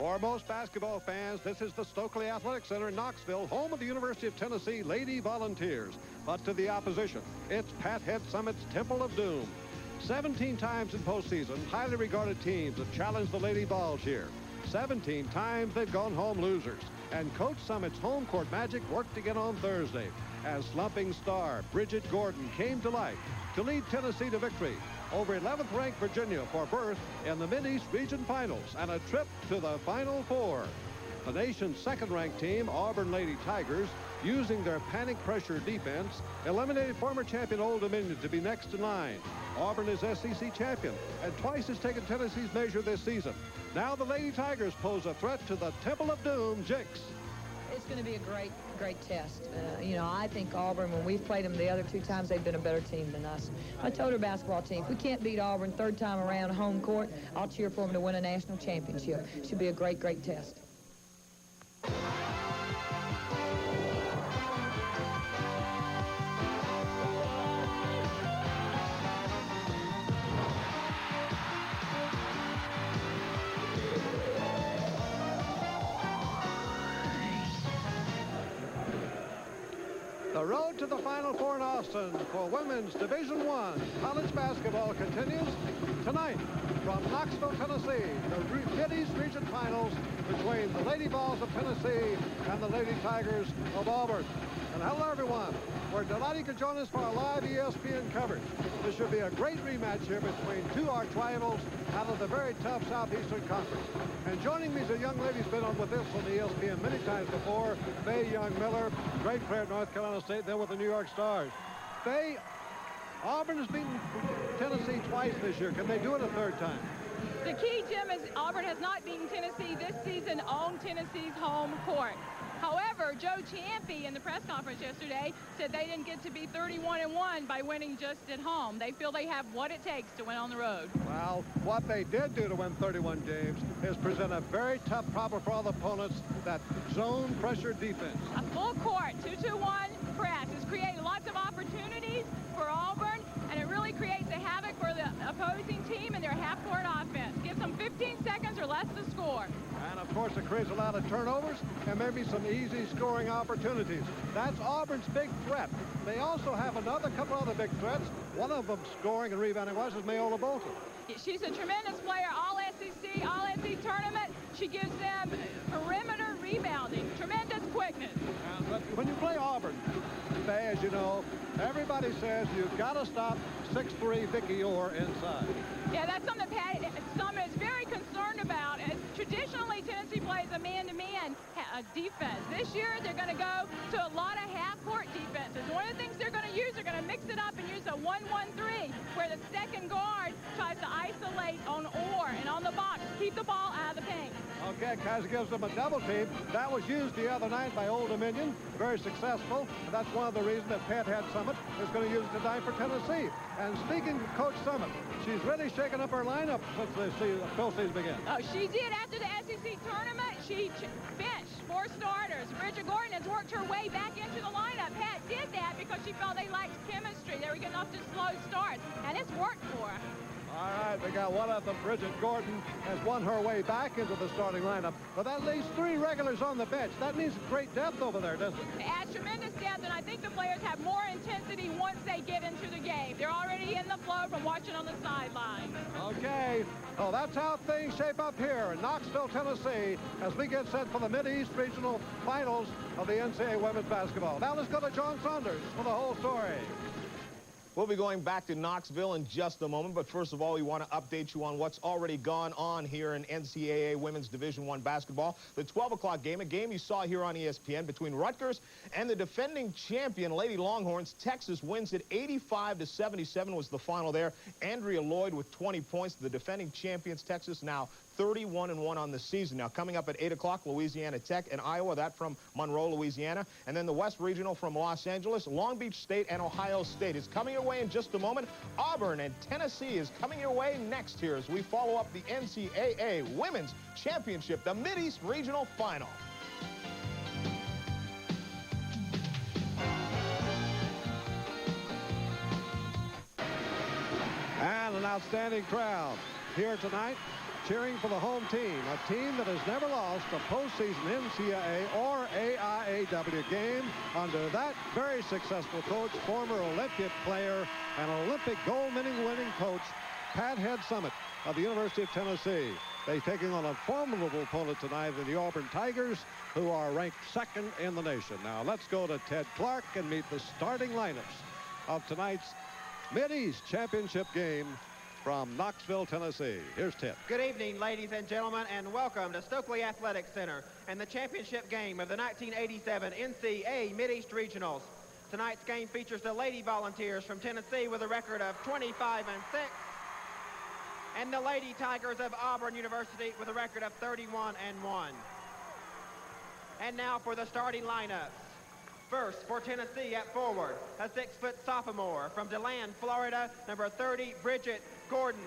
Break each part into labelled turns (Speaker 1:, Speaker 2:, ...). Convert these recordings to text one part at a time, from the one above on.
Speaker 1: For most basketball fans, this is the Stokely Athletic Center in Knoxville, home of the University of Tennessee Lady Volunteers. But to the opposition, it's Pat Head Summit's Temple of Doom. 17 times in postseason, highly regarded teams have challenged the Lady Vols here. 17 times they've gone home losers. And Coach Summit's home court magic worked again on Thursday as slumping star Bridget Gordon came to life to lead Tennessee to victory over 11th-ranked Virginia for berth in the Mid-East Region Finals and a trip to the Final Four. The nation's second-ranked team, Auburn Lady Tigers, using their panic pressure defense, eliminated former champion Old Dominion to be next in line. Auburn is SEC champion and twice has taken Tennessee's measure this season. Now the Lady Tigers pose a threat to the Temple of Doom, Jinx.
Speaker 2: It's going to be a great test. You know, I think Auburn, when we've played them the other 2 times, they've been a better team than us. I told our basketball team, if we can't beat Auburn 3rd time around home court, I'll cheer for them to win a national championship. Should be a great test.
Speaker 1: The road to the Final Four in Austin for women's Division I college basketball continues tonight from Knoxville, Tennessee. The Mid-East Region Finals between the Lady Vols of Tennessee and the Lady Tigers of Auburn. And hello, everyone. We're delighted you could join us for our live ESPN coverage. This should be a great rematch here between 2 arch rivals out of the very tough Southeastern Conference. And joining me is a young lady who's been on with us on the ESPN many times before, Faye Young-Miller, great player at North Carolina State, then with the New York Stars. Faye, Auburn has beaten Tennessee twice this year. Can they do it a 3rd time?
Speaker 3: The key, Jim, is Auburn has not beaten Tennessee this season on Tennessee's home court. However, Joe Ciampi in the press conference yesterday said they didn't get to be 31-1 by winning just at home. They feel they have what it takes to win on the road.
Speaker 1: Well, what they did do to win 31 games is present a very tough problem for all the opponents, that zone pressure defense.
Speaker 3: A full court 2-2-1 press has created lots of opportunities for Auburn, and it really creates a havoc for the opposing team and their half-court offense. Gives them 15 seconds or less to score.
Speaker 1: And, of course, it creates a lot of turnovers and maybe some easy scoring opportunities. That's Auburn's big threat. They also have another couple other big threats. One of them scoring and rebounding-wise is Mayola Bolton.
Speaker 3: She's a tremendous player, all-SEC, all-SEC tournament. She gives them perimeter rebounding, tremendous quickness.
Speaker 1: But when you play Auburn, Faye, as you know, everybody says you've got to stop 6'3" Vicky Orr inside.
Speaker 3: Yeah, that's something that Pat Summitt is very concerned about. As traditionally, Tennessee plays a man-to-man defense. This year, they're going to go to a lot of half-court defenses. One of the things they're going to use, they're going to mix it up and use a 1-1-3, where the second guard tries to isolate on Orr and on the box, keep the ball out of the paint.
Speaker 1: Okay, Kaiser gives them a double team. That was used the other night by Old Dominion. Very successful. And that's one of the reasons that Pat Head Summitt is going to use it tonight for Tennessee. And speaking of Coach Summitt, she's really shaken up her lineup since the postseason began.
Speaker 3: Oh, she did. After the SEC tournament, she benched 4 starters. Bridget Gordon has worked her way back into the lineup. Pat did that because she felt they lacked chemistry. They were getting off to slow starts, and it's worked for her.
Speaker 1: All right, we got one of them. Bridget Gordon has won her way back into the starting lineup. But that leaves 3 regulars on the bench. That means great depth over there, doesn't it?
Speaker 3: It adds tremendous depth, and I think the players have more intensity once they get into the game. They're already in the flow from watching on the sideline.
Speaker 1: Okay. Well, that's how things shape up here in Knoxville, Tennessee, as we get set for the Mid-East Regional Finals of the NCAA Women's Basketball. Now let's go to John Saunders for the whole story.
Speaker 4: We'll be going back to Knoxville in just a moment, but first of all, we want to update you on what's already gone on here in NCAA Women's Division I basketball. The 12 o'clock game, a game you saw here on ESPN between Rutgers and the defending champion Lady Longhorns. Texas wins it 85-77 was the final there. Andrea Lloyd with 20 points. The defending champions, Texas, now 31-1 on the season. Now, coming up at 8 o'clock, Louisiana Tech and Iowa, that from Monroe, Louisiana. And then the West Regional from Los Angeles, Long Beach State, and Ohio State is coming your way in just a moment. Auburn and Tennessee is coming your way next here as we follow up the NCAA Women's Championship, the Mid-East Regional Final. And an outstanding crowd here tonight
Speaker 1: cheering for the home team, a team that has never lost a postseason NCAA or AIAW game under that very successful coach, former Olympic player and Olympic gold winning coach, Pat Head Summit of the University of Tennessee. They're taking on a formidable opponent tonight in the Auburn Tigers, who are ranked second in the nation. Now let's go to Ted Clark and meet the starting lineups of tonight's Mid-East Championship game from Knoxville, Tennessee. Here's Ted.
Speaker 5: Good evening, ladies and gentlemen, and welcome to Stokely Athletic Center and the championship game of the 1987 NCAA Mid-East Regionals. Tonight's game features the Lady Volunteers from Tennessee with a record of 25-6, and the Lady Tigers of Auburn University with a record of 31-1. And now for the starting lineups. First, for Tennessee at forward, a 6-foot sophomore from DeLand, Florida, number 30, Bridget Gordon.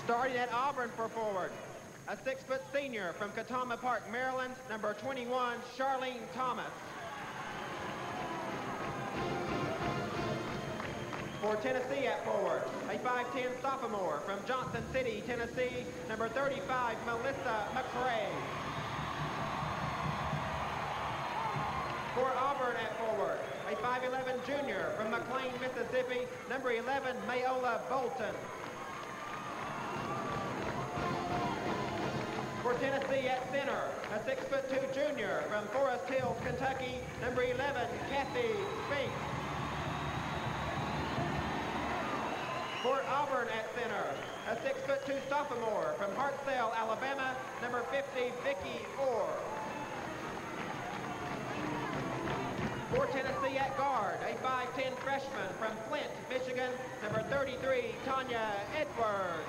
Speaker 5: Starting at Auburn for forward, a 6-foot senior from Catawba Park, Maryland, number 21, Charlene Thomas. For Tennessee at forward, a 5'10" sophomore from Johnson City, Tennessee, number 35, Melissa McRae. For Auburn at forward, a 5'11" junior from McLean, Mississippi, number 11, Mayola Bolton. For Tennessee at center, a 6'2" junior from Forest Hills, Kentucky, number 11, Kathy Spink. For Auburn at center, a 6'2" sophomore from Hartselle, Alabama, number 50, Vicki Orr. For Tennessee at guard, a 5'10" freshman from Flint, Michigan, number 33, Tanya Edwards.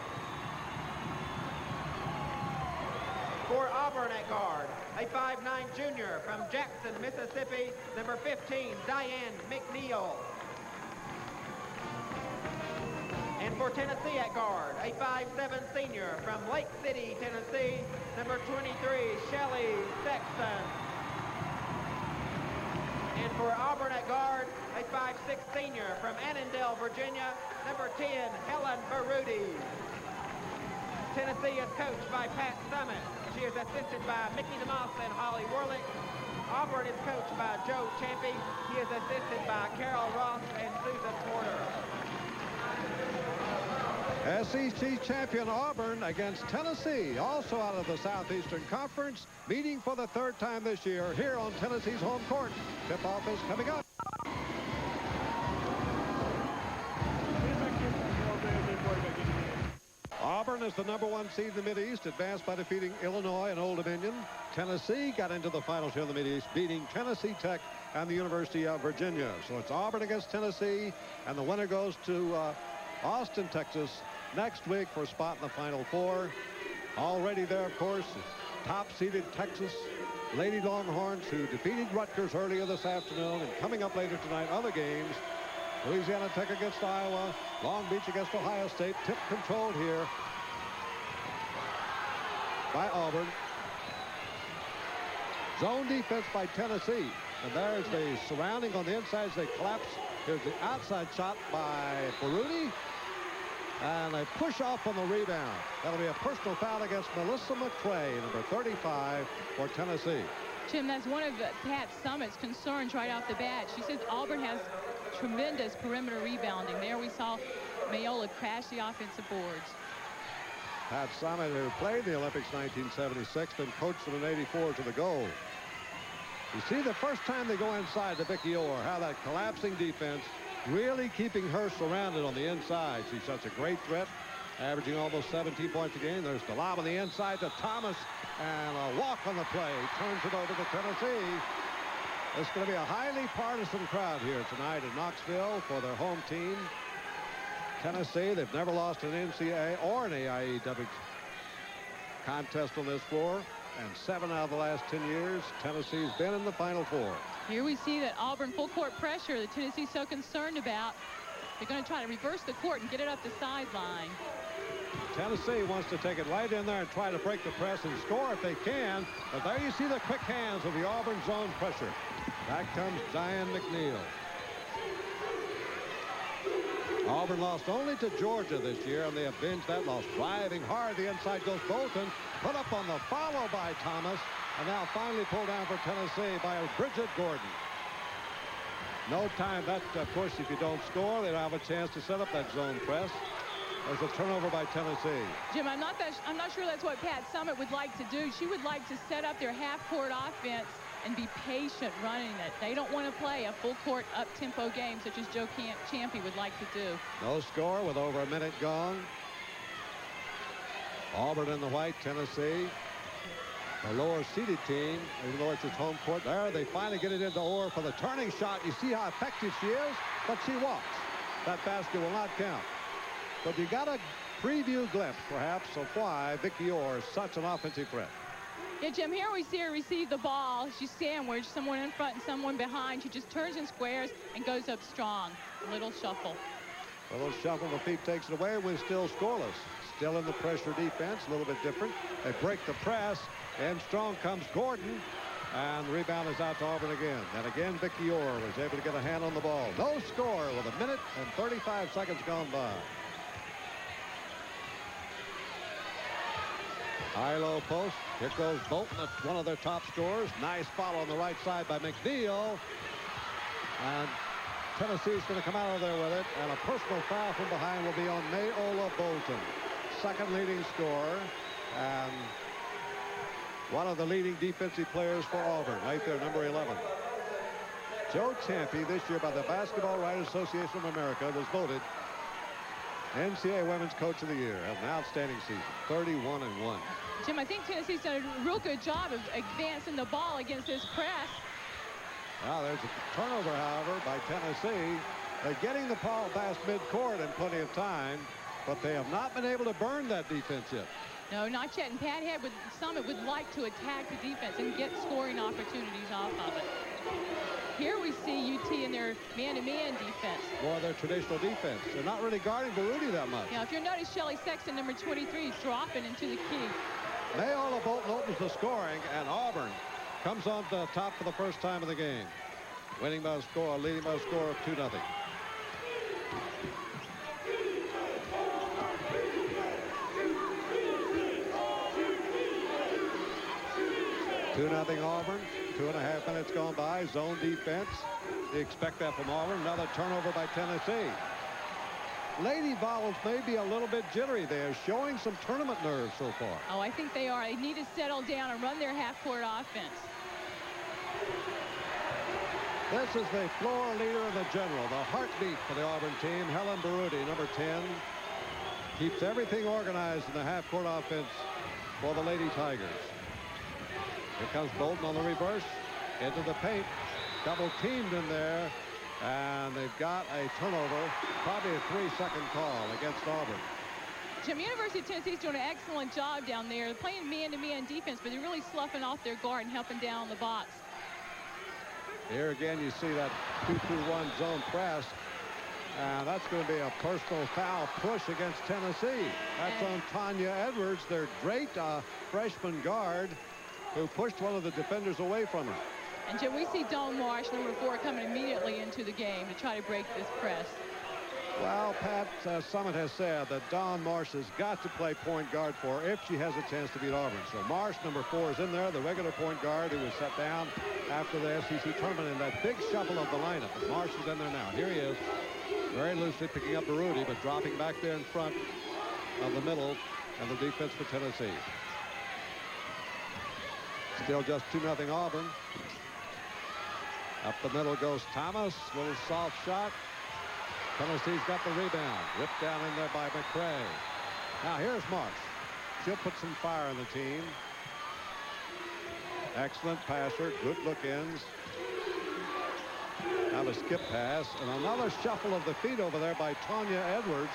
Speaker 5: For Auburn at guard, a 5'9" junior from Jackson, Mississippi, number 15, Diane McNeil. And for Tennessee at guard, a 5'7" senior from Lake City, Tennessee, number 23, Shelly Sexton. And for Auburn at guard, a 5'6" senior from Annandale, Virginia, number 10, Helen Baruti. Tennessee is coached by Pat Summit. She is assisted by Mickey DeMoss and Holly Worlick. Auburn is coached by Joe Champy. He is assisted by Carol Ross and Susan Porter.
Speaker 1: SEC champion Auburn against Tennessee, also out of the Southeastern Conference, meeting for the third time this year here on Tennessee's home court. Tip-off is coming up. Auburn is the #1 seed in the Mid-East, advanced by defeating Illinois and Old Dominion. Tennessee got into the finals here in the Mid-East, beating Tennessee Tech and the University of Virginia. So it's Auburn against Tennessee, and the winner goes to Austin, Texas, next week for a spot in the Final Four. Already there, of course, top-seeded Texas Lady Longhorns, who defeated Rutgers earlier this afternoon, and coming up later tonight, other games. Louisiana Tech against Iowa, Long Beach against Ohio State. Tip controlled here by Auburn. Zone defense by Tennessee. And there's the surrounding on the inside as they collapse. Here's the outside shot by Baruti. And a push off on the rebound. That'll be a personal foul against Melissa McRae, number 35 for Tennessee.
Speaker 3: Jim, that's one of Pat Summit's concerns right off the bat. She says Auburn has tremendous perimeter rebounding. There we saw Mayola crash the offensive boards.
Speaker 1: Pat Summit, who played the Olympics 1976 and coached them in '84 to the goal. You see the first time they go inside to Vicki Orr, how that collapsing defense really keeping her surrounded on the inside. She's such a great threat, averaging almost 17 points a game. There's the lob on the inside to Thomas, and a walk on the play. Turns it over to Tennessee. It's going to be a highly partisan crowd here tonight in Knoxville for their home team. Tennessee, they've never lost an NCAA or an AIAW contest on this floor. And 7 out of the last 10 years, Tennessee's been in the Final Four.
Speaker 3: Here we see that Auburn full court pressure that Tennessee's so concerned about. They're going to try to reverse the court and get it up the sideline.
Speaker 1: Tennessee wants to take it right in there and try to break the press and score if they can. But there you see the quick hands of the Auburn zone pressure. Back comes Diane McNeil. Auburn lost only to Georgia this year, and they avenged that loss. Driving hard, the inside goes Bolton. Put up on the follow by Thomas, and now finally pulled down for Tennessee by Bridget Gordon. No time. That, of course, if you don't score, they don't have a chance to set up that zone press. There's a turnover by Tennessee.
Speaker 3: Jim, I'm not sure that's what Pat Summitt would like to do. She would like to set up their half-court offense and be patient running it. They don't want to play a full-court up-tempo game such as Joe Champy would like to do.
Speaker 1: No score with over a minute gone. Auburn in the white, Tennessee. The lower seeded team, even though it's its home court. There, they finally get it into Orr for the turning shot. You see how effective she is, but she walks. That basket will not count. But you got a preview glimpse, perhaps, of why Vicki Orr is such an offensive threat.
Speaker 3: Yeah, Jim, here we see her receive the ball. She's sandwiched, someone in front and someone behind. She just turns and squares and goes up strong. A little shuffle.
Speaker 1: A little shuffle, the feet takes it away. We're still scoreless. Still in the pressure defense, a little bit different. They break the press, and strong comes Gordon. And the rebound is out to Auburn again. And again, Vicki Orr was able to get a hand on the ball. No score with a minute and 35 seconds gone by. High-low post. Here goes Bolton. That's one of their top scorers. Nice follow on the right side by McNeil. And Tennessee's going to come out of there with it. And a personal foul from behind will be on Mayola Bolton. Second leading scorer. And one of the leading defensive players for Auburn. Right there, number 11. Joe Champy, this year by the Basketball Writers Association of America, was voted NCAA Women's Coach of the Year. Had an outstanding season. 31-1.
Speaker 3: Jim, I think Tennessee's done a real good job of advancing the ball against this press.
Speaker 1: Now there's a turnover, however, by Tennessee. They're getting the ball past midcourt in plenty of time, but they have not been able to burn that defense yet.
Speaker 3: No, not yet. And Pat Summitt would like to attack the defense and get scoring opportunities off of it. Here we see UT in their man-to-man defense.
Speaker 1: More of their traditional defense. They're not really guarding Baruti that much.
Speaker 3: Now, if you'll notice, Shelly Sexton, number 23, is dropping into the key.
Speaker 1: Mayola Bolton opens the scoring, and Auburn comes on the top for the first time of the game. Winning by a score, leading by a score of 2-0. $2-0 Auburn. 2.5 minutes gone by. Zone defense. You expect that from Auburn. Another turnover by Tennessee. Lady Vols may be a little bit jittery. They are showing some tournament nerves so far.
Speaker 3: Oh, I think they are. They need to settle down and run their half-court offense.
Speaker 1: This is the floor leader of the general, the heartbeat for the Auburn team, Helen Baruti, number 10. Keeps everything organized in the half-court offense for the Lady Tigers. Here comes Bolton on the reverse. Into the paint. Double teamed in there. And they've got a turnover. Probably a 3-second call against Auburn.
Speaker 3: Jim, University of Tennessee's doing an excellent job down there. They're playing man-to-man defense, but they're really sloughing off their guard and helping down the box.
Speaker 1: Here again, you see that 2-2-1 zone press. And that's going to be a personal foul push against Tennessee. That's on Tanya Edwards, their great freshman guard, who pushed one of the defenders away from her.
Speaker 3: And Jim, we see Dawn Marsh, number 4, coming immediately into the game to try to break this press.
Speaker 1: Well, Pat Summitt has said that Dawn Marsh has got to play point guard for her if she has a chance to beat Auburn. So Marsh, number 4, is in there, the regular point guard who was set down after the SEC tournament in that big shuffle of the lineup. But Marsh is in there now. Here he is, very loosely picking up Baruti, but dropping back there in front of the middle and the defense for Tennessee. Still just 2-0 Auburn. Up the middle goes Thomas. Little soft shot. Tennessee's got the rebound. Ripped down in there by McCray. Now here's Marsh. She'll put some fire in the team. Excellent passer. Good look-ins. Now the skip pass. And another shuffle of the feet over there by Tanya Edwards.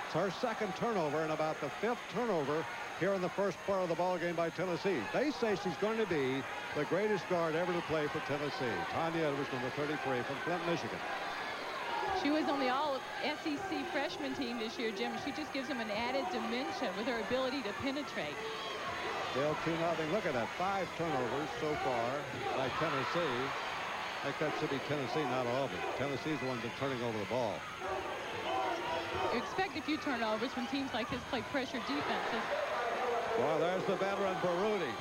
Speaker 1: It's her second turnover and about the 5th turnover here in the first part of the ball game by Tennessee. They say she's going to be the greatest guard ever to play for Tennessee. Tanya Edwards, number 33 from Flint, Michigan.
Speaker 3: She was on the all-SEC freshman team this year, Jim. She just gives them an added dimension with her ability to penetrate.
Speaker 1: Still 2-0. Look at that. 5 turnovers so far by Tennessee. I think that should be Tennessee, not Auburn. Tennessee's the one that's turning over the ball.
Speaker 3: You expect a few turnovers when teams like this play pressure defenses.
Speaker 1: Well, there's the veteran Baruti.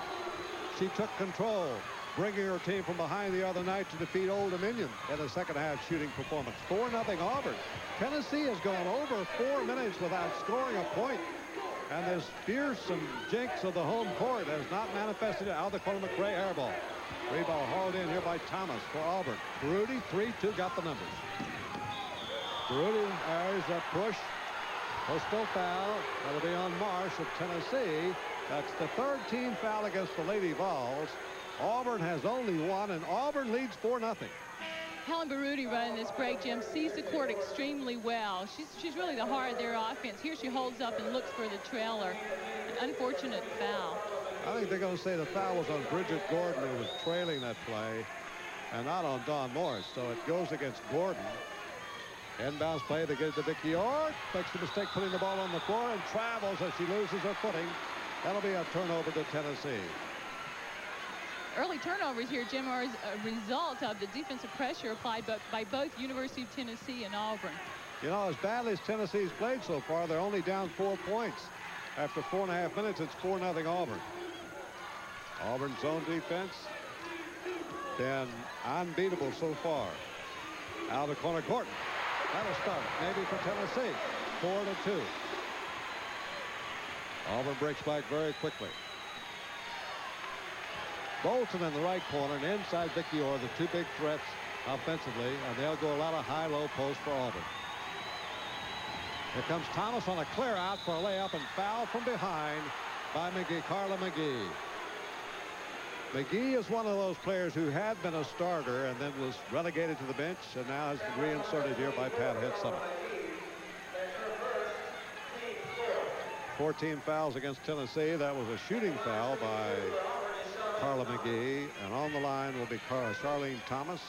Speaker 1: She took control, bringing her team from behind the other night to defeat Old Dominion in a second-half shooting performance. 4-0 Auburn. Tennessee has gone over 4 minutes without scoring a point. And this fearsome jinx of the home court has not manifested out of the corner. McRae air ball. Free ball hauled in here by Thomas for Auburn. Baruti, 3-2, got the numbers. Baruti, there's a push. Personal foul. That'll be on Marsh of Tennessee. That's the third team foul against the Lady Vols. Auburn has only one, and Auburn leads 4-0.
Speaker 3: Helen Baruti running this break, Jim, sees the court extremely well. She's really the heart of their offense. Here she holds up and looks for the trailer. An unfortunate foul.
Speaker 1: I think they're going to say the foul was on Bridget Gordon, who was trailing that play, and not on Dawn Morris. So it goes against Gordon. Inbounds play, they get it to Vicky York. Makes the mistake putting the ball on the floor and travels as she loses her footing. That'll be a turnover to Tennessee.
Speaker 3: Early turnovers here, Jim, are a result of the defensive pressure applied by both University of Tennessee and Auburn.
Speaker 1: You know, as badly as Tennessee's played so far, they're only down 4 points. After 4.5 minutes, it's 4-0 Auburn. Auburn's zone defense been unbeatable so far. Out of the corner, Gordon. That'll start maybe for Tennessee. 4-2. Auburn breaks back very quickly. Bolton in the right corner and inside Vicky Orr, the two big threats offensively, and they'll go a lot of high-low post for Auburn. Here comes Thomas on a clear out for a layup and foul from behind by McGee, Carla McGee. McGee is one of those players who had been a starter and then was relegated to the bench and now has been reinserted here by Pat Head-Summit. 14 fouls against Tennessee. That was a shooting foul by Carla McGee, and on the line will be Charlene Thomas.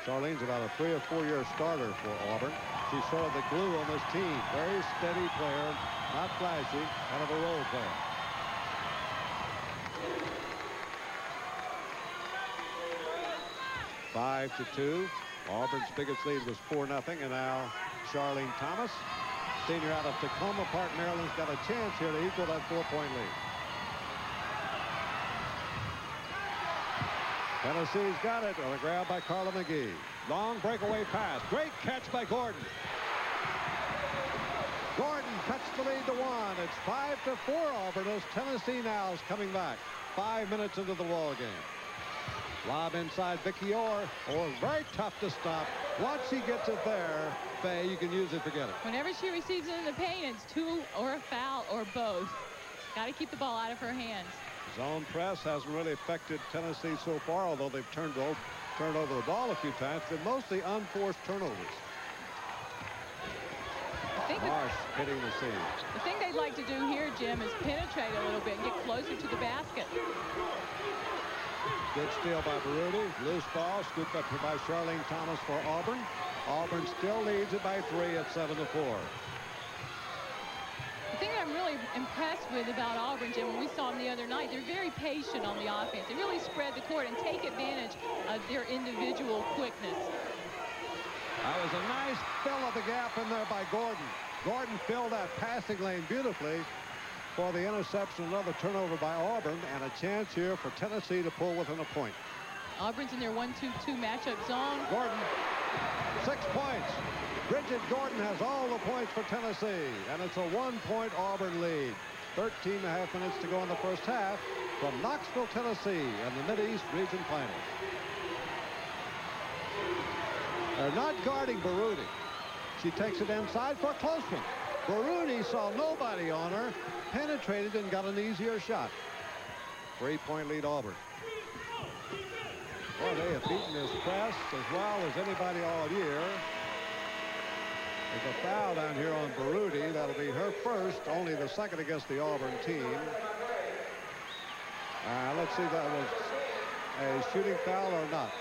Speaker 1: Charlene's about a 3 or 4 year starter for Auburn. She's sort of the glue on this team. Very steady player, not flashy, kind of a role player. Five to 2. Auburn's biggest lead was 4-0, and now Charlene Thomas, senior out of Tacoma Park, Maryland's got a chance here to equal that 4-point lead. Tennessee's got it on a grab by Carla McGee. Long breakaway pass. Great catch by Gordon. Gordon cuts the lead to 1. It's 5-4 Auburn as Tennessee now is coming back. 5 minutes into the ball game. Lob inside Vicky Orr. Orr very tough to stop. Once he gets it there, Faye, you can use it, forget it.
Speaker 3: Whenever she receives it in the paint, it's 2 or a foul or both. Got to keep the ball out of her hands.
Speaker 1: Zone press hasn't really affected Tennessee so far, although they've turned over the ball a few times. They're mostly unforced turnovers. Marsh hitting the seam.
Speaker 3: The thing they'd like to do here, Jim, is penetrate a little bit and get closer to the basket.
Speaker 1: Good steal by Baruti. Loose ball scooped up by Charlene Thomas for Auburn. Auburn still leads it by 3 at 7-4.
Speaker 3: The thing I'm really impressed with about Auburn, Jim, when we saw them the other night, they're very patient on the offense. They really spread the court and take advantage of their individual quickness.
Speaker 1: That was a nice fill of the gap in there by Gordon. Gordon filled that passing lane beautifully for the interception. Another turnover by Auburn, and a chance here for Tennessee to pull within a point.
Speaker 3: Auburn's in their 1-2-2 matchup zone.
Speaker 1: Gordon, 6 points. Bridget Gordon has all the points for Tennessee, and it's a 1-point Auburn lead. 13.5 minutes to go in the first half from Knoxville, Tennessee, and the Mid-East Region Finals. They're not guarding Baruti. She takes it inside for a close one. Baruti saw nobody on her, penetrated and got an easier shot. 3-point lead Auburn. Well, they have beaten this press as well as anybody all year. There's a foul down here on Baruti. That'll be her first, only the second against the Auburn team. Let's see if that was a shooting foul or not.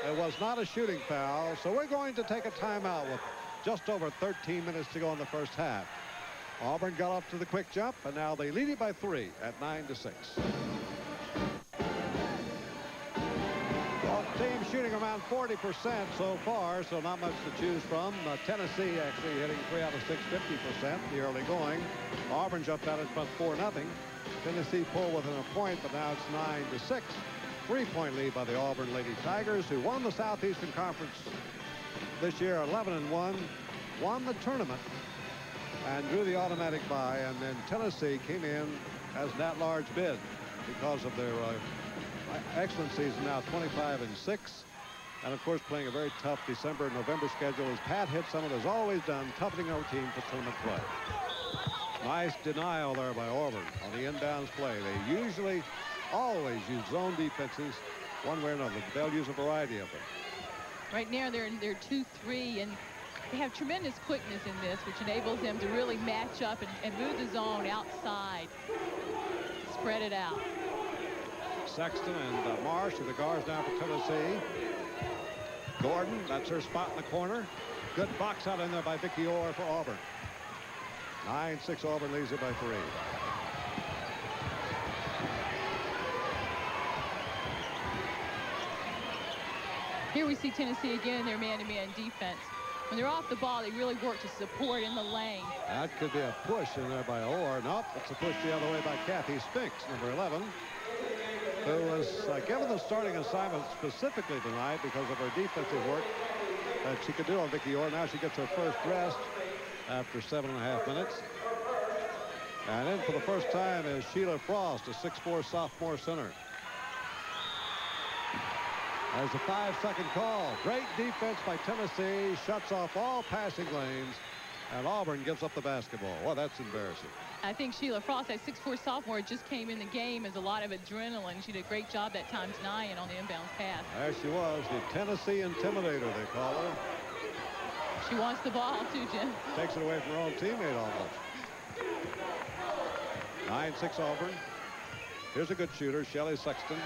Speaker 1: It was not a shooting foul, so we're going to take a timeout with just over 13 minutes to go in the first half. Auburn got up to the quick jump, and now they lead it by 3 at 9-6. Both teams shooting around 40% so far, so not much to choose from. Tennessee actually hitting 3 out of 6, 50% the early going. Auburn jumped out in front 4-0. Tennessee pulled within a point, but now it's 9-6. 3-point lead by the Auburn Lady Tigers, who won the Southeastern Conference this year, 11-1, won the tournament, and drew the automatic bye. And then Tennessee came in as an at-large bid because of their excellent season, now 25-6. And of course, playing a very tough December and November schedule, as Pat Hitt Summit has always done, toughening our team for tournament play. Nice denial there by Auburn on the inbounds play. They usually always use zone defenses one way or another. They'll use a variety of them.
Speaker 3: Right now they're 2-3, and they have tremendous quickness in this, which enables them to really match up and move the zone outside, spread it out.
Speaker 1: Sexton and Marsh are the guards now for Tennessee. Gordon, that's her spot in the corner. Good box out in there by Vicky Orr for Auburn. 9-6, Auburn leads it by 3.
Speaker 3: Here we see Tennessee again in their man-to-man defense. When they're off the ball, they really work to support in the lane.
Speaker 1: That could be a push in there by Orr. Nope, it's a push the other way by Kathy Spinks, number 11, who was given the starting assignment specifically tonight because of her defensive work that she could do on Vicky Orr. Now she gets her first rest after 7.5 minutes. And in for the first time is Sheila Frost, a 6'4" sophomore center. There's a 5-second call. Great defense by Tennessee. Shuts off all passing lanes. And Auburn gives up the basketball. Well, that's embarrassing.
Speaker 3: I think Sheila Frost, that 6'4" sophomore, just came in the game as a lot of adrenaline. She did a great job that time denying on the inbounds pass.
Speaker 1: There she was, the Tennessee Intimidator, they call her.
Speaker 3: She wants the ball, too, Jim.
Speaker 1: Takes it away from her own teammate almost. 9-6 Auburn. Here's a good shooter, Shelley Sexton.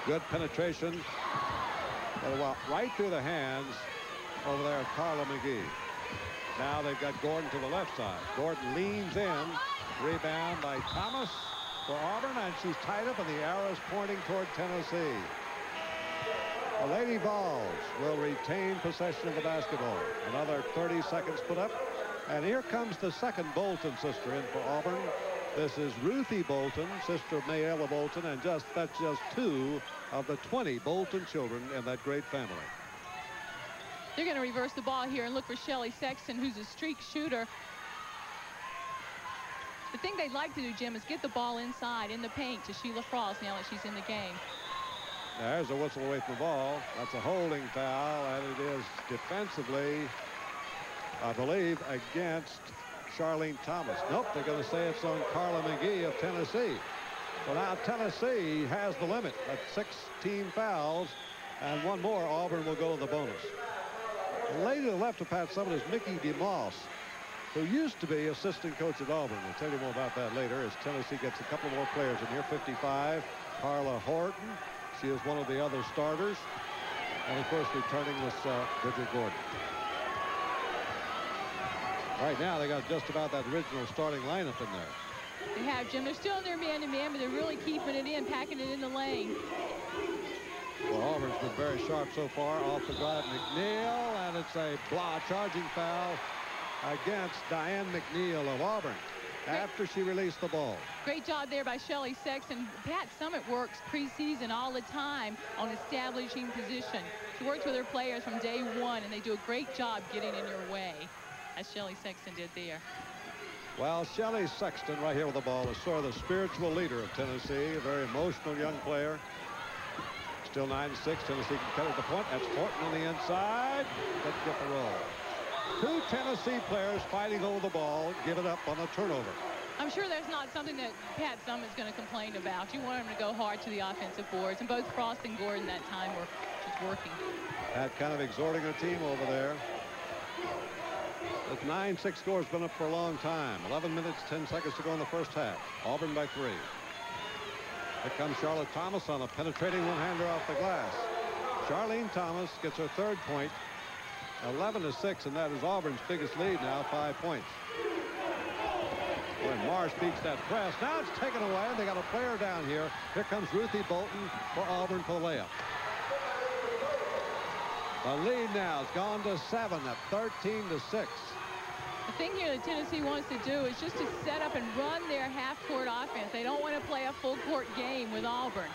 Speaker 1: Good penetration. Right through the hands over there of Carla McGee. Now they've got Gordon to the left side. Gordon leans in. Rebound by Thomas for Auburn, and she's tied up, and the arrow's pointing toward Tennessee. The Lady Vols will retain possession of the basketball. Another 30 seconds put up. And here comes the second Bolton sister in for Auburn. This is Ruthie Bolton, sister of Mayella Bolton, and that's just 2 of the 20 Bolton children in that great family.
Speaker 3: They're going to reverse the ball here and look for Shelley Sexton, who's a streak shooter. The thing they'd like to do, Jim, is get the ball inside in the paint to Sheila Frost now that she's in the game.
Speaker 1: There's a whistle away from the ball. That's a holding foul, and it is defensively, I believe, against Charlene Thomas. Nope, they're going to say it's on Carla McGee of Tennessee. So now Tennessee has the limit at 16 fouls, and one more. Auburn will go to the bonus. The lady to the left of Pat Summit is Mickey DeMoss, who used to be assistant coach at Auburn. We'll tell you more about that later as Tennessee gets a couple more players in here. 55, Carla Horton. She is one of the other starters. And, of course, returning was Bridget Gordon. Right now, they got just about that original starting lineup in there.
Speaker 3: They have, Jim. They're still in their man-to-man, but they're really keeping it in, packing it in the lane.
Speaker 1: Well, Auburn's been very sharp so far. Off the drive, McNeil, and it's a charging foul against Diane McNeil of Auburn after she released the ball.
Speaker 3: Great job there by Shelley Sexton. Pat Summit works preseason all the time on establishing position. She works with her players from day one, and they do a great job getting in your way, as Shelley Sexton did there.
Speaker 1: Well, Shelley Sexton right here with the ball is sort of the spiritual leader of Tennessee, a very emotional young player. Still 9-6. Tennessee can cut at the point. That's Horton on the inside. Let's get the roll. 2 Tennessee players fighting over the ball, give it up on a turnover.
Speaker 3: I'm sure that's not something that Pat Summit's going to complain about. You want him to go hard to the offensive boards, and both Frost and Gordon that time were just working.
Speaker 1: Pat kind of exhorting her team over there. The 9-6 score has been up for a long time. 11 minutes, 10 seconds to go in the first half. Auburn by 3. Here comes Charlotte Thomas on a penetrating one-hander off the glass. Charlene Thomas gets her 3rd point. 11-6, and that is Auburn's biggest lead now, 5 points. When Marsh beats that press, now it's taken away, and they got a player down here. Here comes Ruthie Bolton for Auburn for the layup. The lead now has gone to 7 at 13-6.
Speaker 3: The thing here that Tennessee wants to do is just to set up and run their half-court offense. They don't want to play a full-court game with Auburn.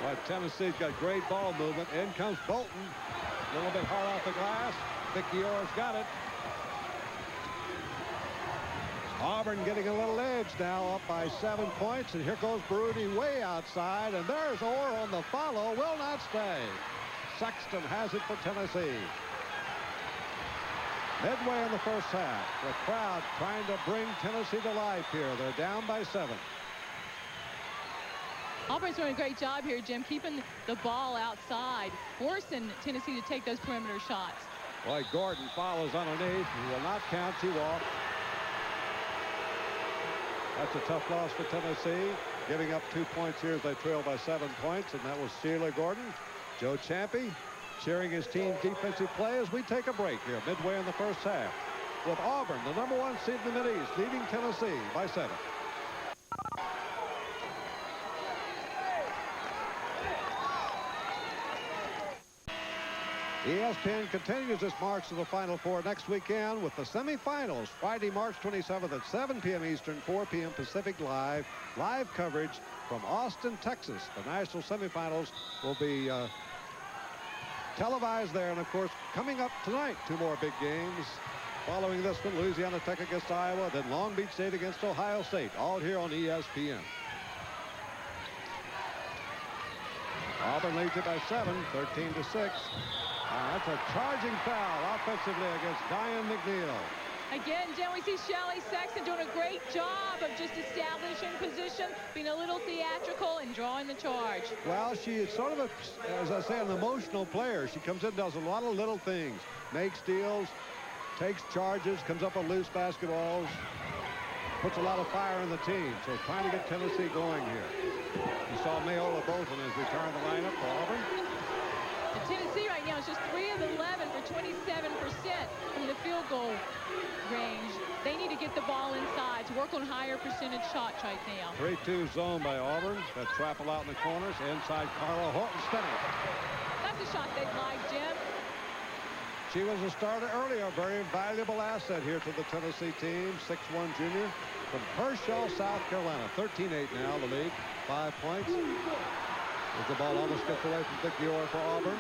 Speaker 1: Well, Tennessee's got great ball movement. In comes Bolton. A little bit hard off the glass. Vicky Orr's got it. Auburn getting a little edge now, up by 7 points. And here goes Baruti way outside. And there's Orr on the follow. Will not stay. Sexton has it for Tennessee. Midway in the first half. The crowd trying to bring Tennessee to life here. They're down by 7.
Speaker 3: Auburn's doing a great job here, Jim, keeping the ball outside, forcing Tennessee to take those perimeter shots.
Speaker 1: Boy, Gordon follows underneath. He will not count. She walks. That's a tough loss for Tennessee. Giving up 2 points here as they trail by 7 points, and that was Sheila Gordon. Joe Champy cheering his team's defensive play as we take a break here midway in the first half. With Auburn, the #1 seed in the Mid-East, leading Tennessee by 7. ESPN continues its march to the Final Four next weekend with the semifinals Friday, March 27th at 7 p.m. Eastern, 4 p.m. Pacific live coverage from Austin, Texas. The national semifinals will be televised there, and of course coming up tonight 2 more big games. Following this one, Louisiana Tech against Iowa, then Long Beach State against Ohio State, all here on ESPN. Auburn leads it by 7, 13-6. That's a charging foul offensively against Diane McNeil.
Speaker 3: Again, Jim, we see Shelly Sexton doing a great job of just establishing position, being a little theatrical and drawing the charge.
Speaker 1: Well, she is sort of, as I say, an emotional player. She comes in, does a lot of little things, makes steals, takes charges, comes up with loose basketballs, puts a lot of fire in the team. So trying to get Tennessee going here. You saw Mayola Bolton as we turn the lineup for Auburn.
Speaker 3: And Tennessee right now is just 3 of 11 for 27% from the field goal range. They need to get the ball inside to work on higher percentage shots right now.
Speaker 1: 3-2 zone by Auburn. That Trappel out in the corners. Inside Carla Horton steady.
Speaker 3: That's a shot they'd like, Jim.
Speaker 1: She was a starter earlier, a very valuable asset here to the Tennessee team. 6'1" junior from Herschel, South Carolina. 13-8 now, the lead. 5 points. As the ball almost gets away from Vicky Orr for Auburn.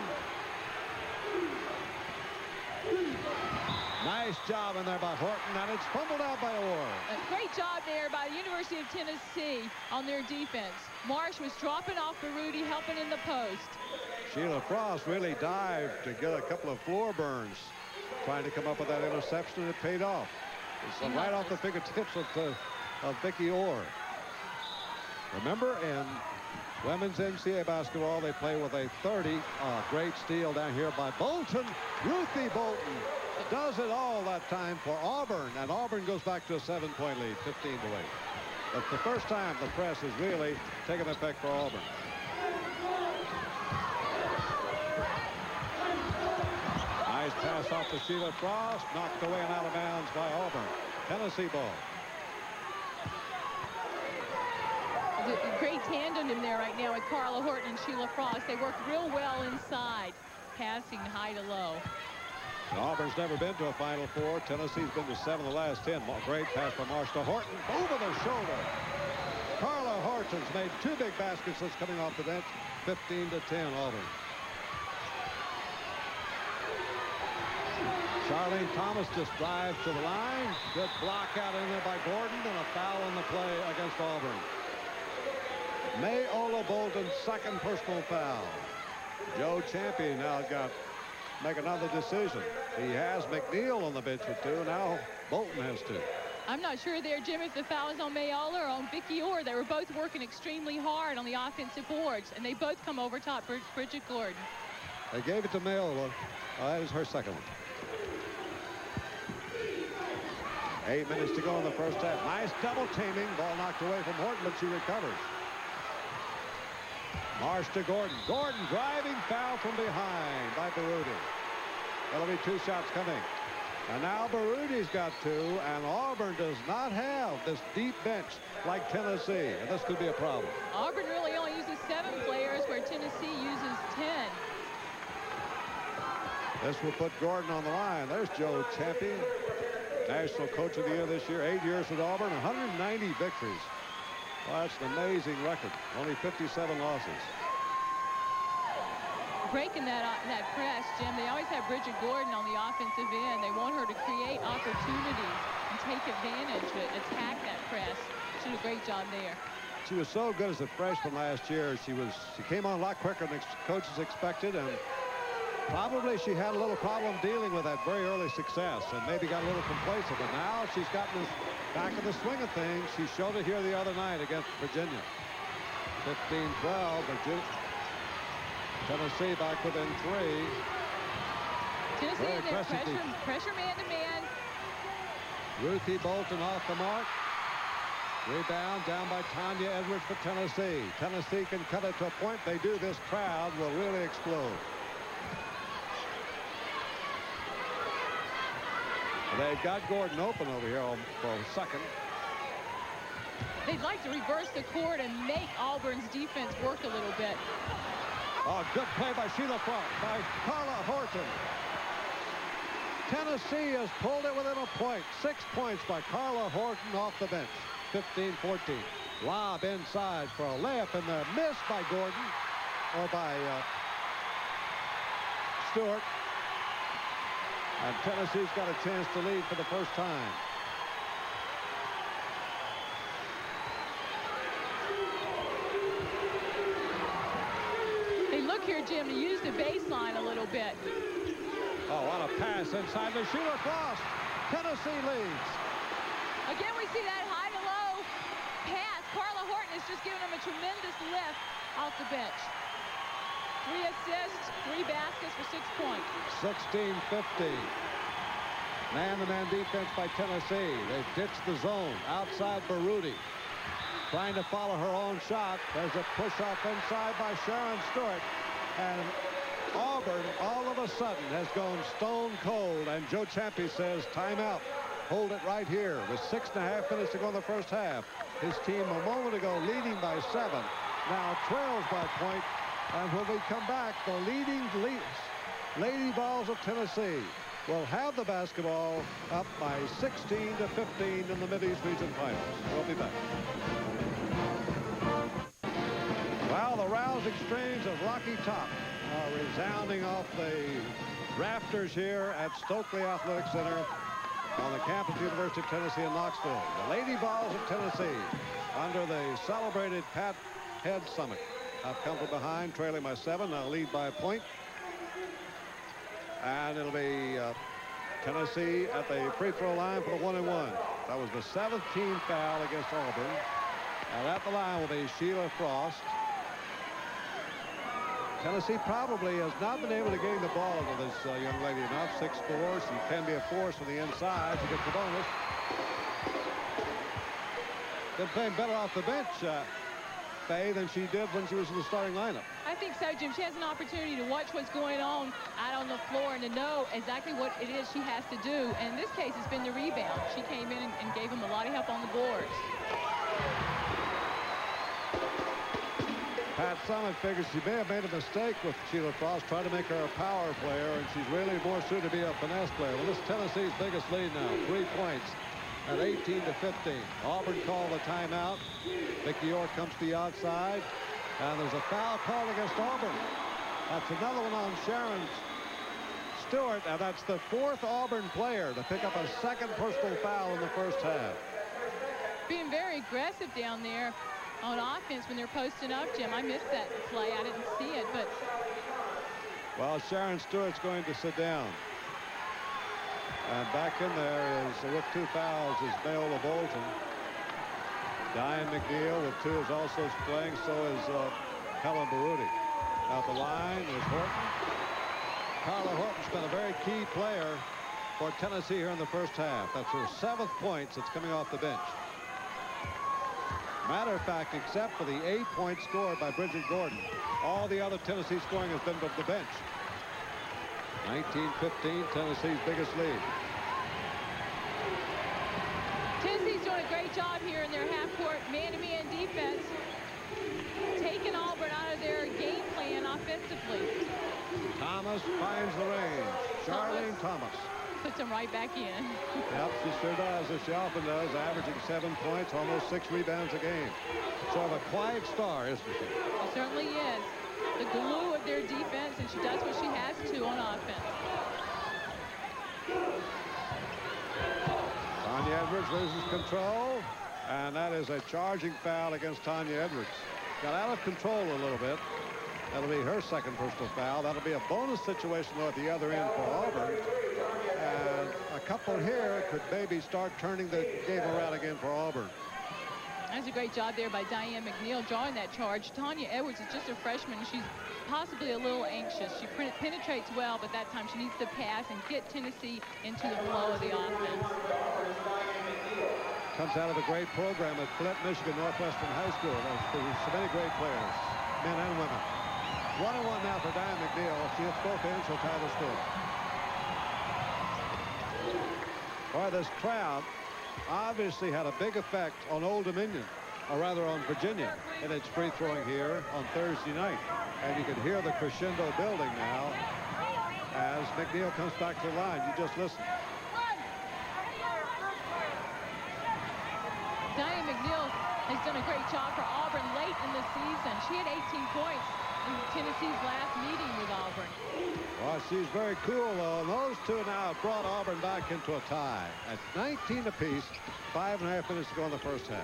Speaker 1: Nice job in there by Horton, and it's fumbled out by Orr.
Speaker 3: A great job there by the University of Tennessee on their defense. Marsh was dropping off Baruti, helping in the post.
Speaker 1: Sheila Frost really dived to get a couple of floor burns, trying to come up with that interception, and it paid off. It's right off the fingertips of Vicky Orr. Remember, in women's NCAA basketball, they play with a 30. Great steal down here by Bolton. Ruthie Bolton does it all that time for Auburn, and Auburn goes back to a 7-point lead, 15-8. That's the first time the press has really taken effect for Auburn. Nice pass off to Sheila Frost, knocked away and out of bounds by Auburn. Tennessee ball.
Speaker 3: A great tandem in there right now with Carla Horton and Sheila Frost. They work real well inside, passing high to low.
Speaker 1: Auburn's never been to a Final Four. Tennessee's been to 7 of the last 10. Great pass from Marsh to Horton. Over the shoulder. Carla Horton's made 2 big baskets since coming off the bench. 15-10 Auburn. Charlene Thomas just drives to the line. Good block out in there by Gordon, and a foul on the play against Auburn. Mayola Bolton's 2nd personal foul. Joe Champion now got make another decision. He has McNeil on the bench with 2. Now Bolton has 2.
Speaker 3: I'm not sure there, Jim, if the foul is on Mayola or on Vicky Orr. They were both working extremely hard on the offensive boards, and they both come over top Bridget Gordon.
Speaker 1: They gave it to Mayola. That is her 2nd one. 8 minutes to go in the first half. Nice double teaming. Ball knocked away from Horton, but she recovers. Marsh to Gordon. Gordon driving foul from behind by Baruti. That'll be 2 shots coming. And now Baruti's got 2, and Auburn does not have this deep bench like Tennessee, and this could be a problem.
Speaker 3: Auburn really only uses 7 players where Tennessee uses 10.
Speaker 1: This will put Gordon on the line. There's Joe Champy, National Coach of the Year this year. 8 years at Auburn, 190 victories. Well, that's an amazing record. Only 57 losses.
Speaker 3: Breaking that press, Jim, they always have Bridget Gordon on the offensive end. They want her to create opportunities and take advantage, but attack that press. She did a great job there.
Speaker 1: She was so good as a freshman last year. She came on a lot quicker than coaches expected, and probably she had a little problem dealing with that very early success and maybe got a little complacent. But now she's gotten back in the swing of things. She showed it here the other night against Virginia. 15-12, Virginia. Tennessee back within 3.
Speaker 3: Tennessee in there, pressure man-to-man.
Speaker 1: Ruthie Bolton off the mark. Rebound down by Tanya Edwards for Tennessee. Tennessee can cut it to a point. They do. This crowd will really explode. They've got Gordon open over here for a second.
Speaker 3: They'd like to reverse the court and make Auburn's defense work a little bit.
Speaker 1: Oh, good play by Sheila Frost, by Carla Horton. Tennessee has pulled it within a point. 6 points by Carla Horton off the bench. 15-14. Lob inside for a layup in there. Missed by Gordon, or by Stewart. And Tennessee's got a chance to lead for the first time.
Speaker 3: They look here, Jim, to use the baseline a little bit.
Speaker 1: Oh, what a pass inside the Sheila Frost. Tennessee leads.
Speaker 3: Again, we see that high to low pass. Carla Horton is just giving them a tremendous lift off the bench. 3 assists, 3 baskets for 6 points.
Speaker 1: 16-15. Man-to-man defense by Tennessee. They've ditched the zone. Outside Baruti. Trying to follow her own shot. There's a push-off inside by Sharon Stewart. And Auburn, all of a sudden, has gone stone cold. And Joe Champy says, timeout. Hold it right here with 6.5 minutes to go in the first half. His team a moment ago leading by 7. Now trails by a point. And when we come back, the leading Lady Vols of Tennessee will have the basketball up by 16-15 in the Mid-East Region Finals. We'll be back. Well, the rousing strains of Rocky Top are resounding off the rafters here at Stokely Athletic Center on the campus of the University of Tennessee in Knoxville. The Lady Vols of Tennessee, under the celebrated Pat Head Summit, have come from behind, trailing by 7, now lead by a point. And it'll be Tennessee at the free throw line for the 1-and-1. That was the 17th foul against Auburn. And at the line will be Sheila Frost. Tennessee probably has not been able to get the ball to this young lady enough. 6'4". She can be a force from the inside. She gets the bonus. Been playing better off the bench, Faye, than she did when she was in the starting lineup.
Speaker 3: I think so, Jim. She has an opportunity to watch what's going on out on the floor and to know exactly what it is she has to do. And in this case, it's been the rebound. She came in and gave them a lot of help on the boards.
Speaker 1: Pat Summit figures she may have made a mistake with Sheila Frost, trying to make her a power player, and she's really more suited to be a finesse player. Well, this is Tennessee's biggest lead now, 3 points at 18-15. Auburn called a timeout. Vicki York comes to the outside, and there's a foul called against Auburn. That's another one on Sharon Stewart, and that's the 4th Auburn player to pick up a 2nd personal foul in the first half.
Speaker 3: Being very aggressive down there on offense when they're posting up, Jim. I missed that play. I didn't see it, but...
Speaker 1: Well, Sharon Stewart's going to sit down. And back in there is, with 2 fouls, is Mayola Bolton. Diane McNeil with 2 is also playing. So is Helen Baruti. At the line is Horton. Carla Horton's been a very key player for Tennessee here in the first half. That's her 7th points that's coming off the bench. Matter of fact, except for the 8 points scored by Bridget Gordon, all the other Tennessee scoring has been from the bench. 19-15, Tennessee's biggest lead.
Speaker 3: Tennessee's doing a great job here in their half-court man-to-man defense, taking Auburn out of their game plan offensively.
Speaker 1: Thomas finds the range. Charlene Thomas.
Speaker 3: Puts him right back in.
Speaker 1: Yep, she sure does, as she often does, averaging 7 points, almost 6 rebounds a game. Sort of a quiet star, isn't she?
Speaker 3: She certainly is. The glue of their defense, and she does what she has to on offense.
Speaker 1: Tanya Edwards loses control, and that is a charging foul against Tanya Edwards. Got out of control a little bit. That'll be her second personal foul. That'll be a bonus situation though at the other end for Auburn. And a couple here could maybe start turning the game around again for Auburn.
Speaker 3: That's a great job there by Diane McNeil drawing that charge. Tanya Edwards is just a freshman. She's possibly a little anxious. She penetrates well, but that time she needs to pass and get Tennessee into the flow of the offense.
Speaker 1: Comes out of a great program at Flint, Michigan, Northwestern High School. There's so many great players, men and women. 1-1 now for Diane McNeil. She hits both ends, she'll tie the score. Boy, this crowd obviously had a big effect on Old Dominion, or rather on Virginia, in its free throwing here on Thursday night. And you can hear the crescendo building now as McNeil comes back to the line. You just listen.
Speaker 3: Diane McNeil has done a great job for Auburn late in the season. She had 18 points in Tennessee's last meeting with Auburn.
Speaker 1: Well, she's very cool, though. And those two now have brought Auburn back into a tie at 19 apiece. 5.5 minutes to go in the first half.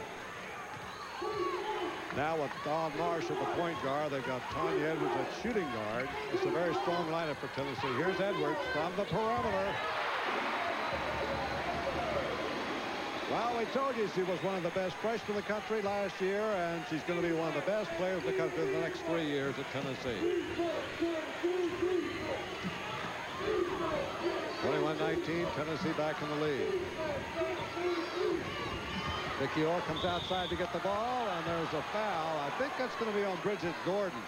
Speaker 1: Now with Dawn Marsh at the point guard, they've got Tanya Edwards at shooting guard. It's a very strong lineup for Tennessee. Here's Edwards from the perimeter. Well, we told you she was one of the best freshmen in the country last year, and she's going to be one of the best players in the country in the next 3 years at Tennessee. 21-19, Tennessee back in the lead. Vicki Orr comes outside to get the ball, and there's a foul. I think that's going to be on Bridget Gordon.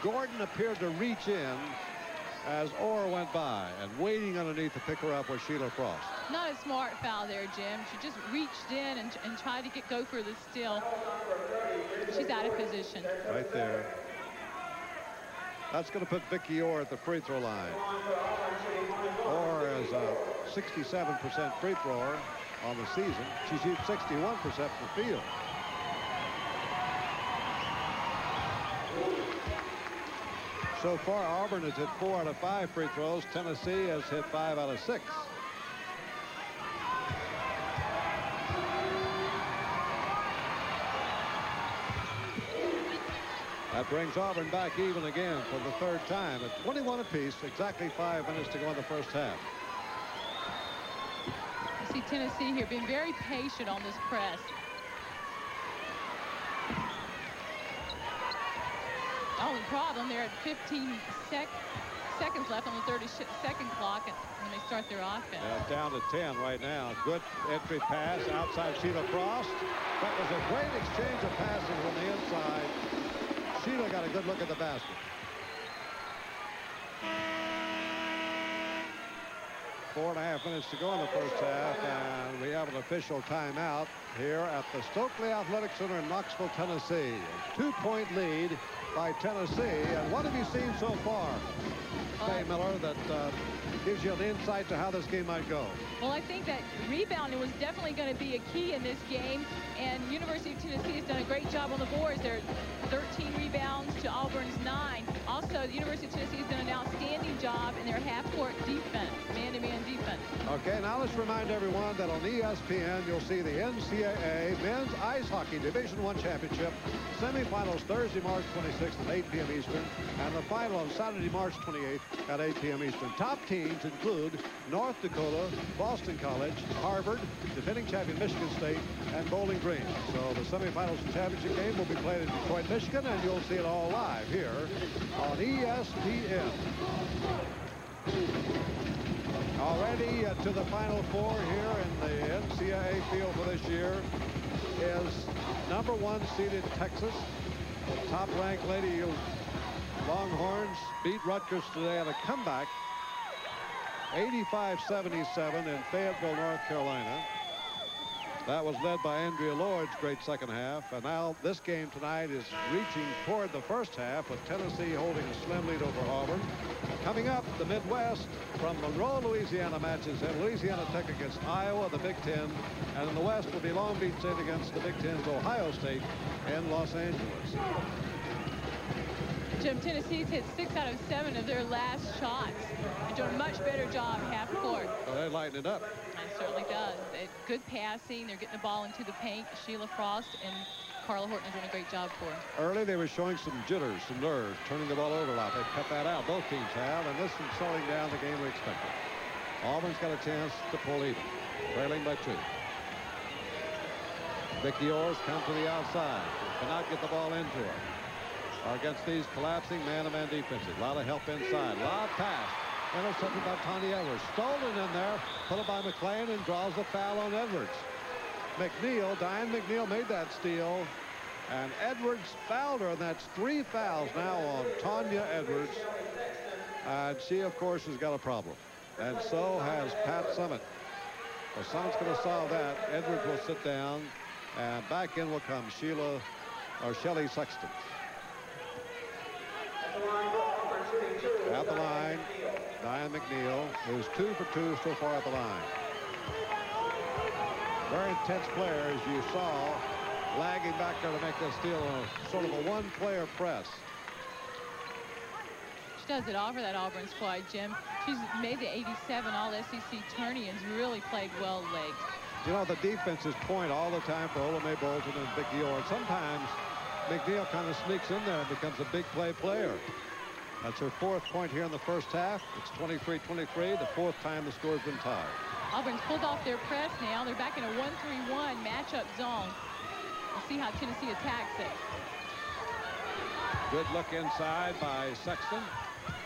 Speaker 1: Gordon appeared to reach in as Orr went by, and waiting underneath to pick her up was Sheila Frost.
Speaker 3: Not a smart foul there, Jim. She just reached in and tried to go for the steal. She's out of position.
Speaker 1: Right there. That's going to put Vicki Orr at the free throw line. Orr is a 67% free thrower on the season. She shoots 61% from the field. So far, Auburn has hit 4 out of 5 free throws. Tennessee has hit 5 out of 6. That brings Auburn back even again for the third time at 21 apiece. Exactly 5 minutes to go in the first half.
Speaker 3: You see Tennessee here being very patient on this press. Only problem, they're at 15 seconds left on the 30-second clock when they start their offense.
Speaker 1: Yeah, down to 10 right now. Good entry pass outside Sheila Frost. That was a great exchange of passes on the inside. Sheila got a good look at the basket. 4.5 minutes to go in the first half, and we have an official timeout here at the Stokely Athletic Center in Knoxville, Tennessee. A 2-point lead by Tennessee. And what have you seen so far, Faye Miller, that gives you an insight to how this game might go?
Speaker 3: Well, I think that rebounding was definitely going to be a key in this game, and University of Tennessee has done a great job on the boards. They're 13 rebounds to Auburn's 9. Also, the University of Tennessee has done an outstanding job in their half-court defense, man-to-man defense.
Speaker 1: Okay, now let's remind everyone that on ESPN you'll see the NCAA Men's Ice Hockey Division I Championship semifinals Thursday, March 26th at 8 p.m. Eastern, and the final on Saturday, March 28th at 8 p.m. Eastern. Top teams include North Dakota, Boston College, Harvard, defending champion Michigan State, and Bowling Green. So the semifinals and championship game will be played in Detroit, Michigan, and you'll see it all live here on ESPN. Already to the Final Four here in the NCAA field for this year is number 1 seeded Texas. Top-ranked Lady Longhorns beat Rutgers today on a comeback, 85-77 in Fayetteville, North Carolina. That was led by Andrea Lloyd's great second half. And now this game tonight is reaching toward the first half with Tennessee holding a slim lead over Auburn. Coming up, the Midwest from Monroe, Louisiana matches in Louisiana Tech against Iowa, the Big Ten. And in the West will be Long Beach State against the Big Ten's Ohio State in Los Angeles.
Speaker 3: Jim, Tennessee's hit 6 out of 7 of their last shots. They're doing a much better job half court.
Speaker 1: Oh, they're lighting it up.
Speaker 3: It certainly does. Good passing. They're getting the ball into the paint. Sheila Frost and Carla Horton are doing a great job for her.
Speaker 1: Early, they were showing some jitters, some nerves, turning the ball over a lot. They've cut that out. Both teams have, and this is slowing down the game we expected. Auburn's got a chance to pull even, trailing by 2. Vicky Orr's come to the outside. Cannot get the ball into her. Against these collapsing man-to-man defenses. A lot of help inside. A lot of pass. Intercepted by Tanya Edwards. Stolen in there. Put it by McLean and draws the foul on Edwards. McNeil, Diane McNeil made that steal. And Edwards fouled her. And that's 3 fouls now on Tanya Edwards. And she, of course, has got a problem. And so has Pat Summit. Well, Summit's going to solve that. Edwards will sit down. And back in will come Shelley Sexton. At the line, Diane McNeil, who's 2 for 2 so far at the line. Very intense player, as you saw, lagging back there to make that steal, sort of a one-player press.
Speaker 3: She does it all for that Auburn squad, Jim. She's made the 87 All-SEC tourney and really played well late.
Speaker 1: You know, the defense is point all the time for Ola Mae Bolton and Vicky Orr. Sometimes McNeil kind of sneaks in there and becomes a big play player. That's her 4th point here in the first half. It's 23-23, the 4th time the score's been tied.
Speaker 3: Auburn's pulled off their press now. They're back in a 1-3-1 matchup zone. We'll see how Tennessee attacks it.
Speaker 1: Good look inside by Sexton.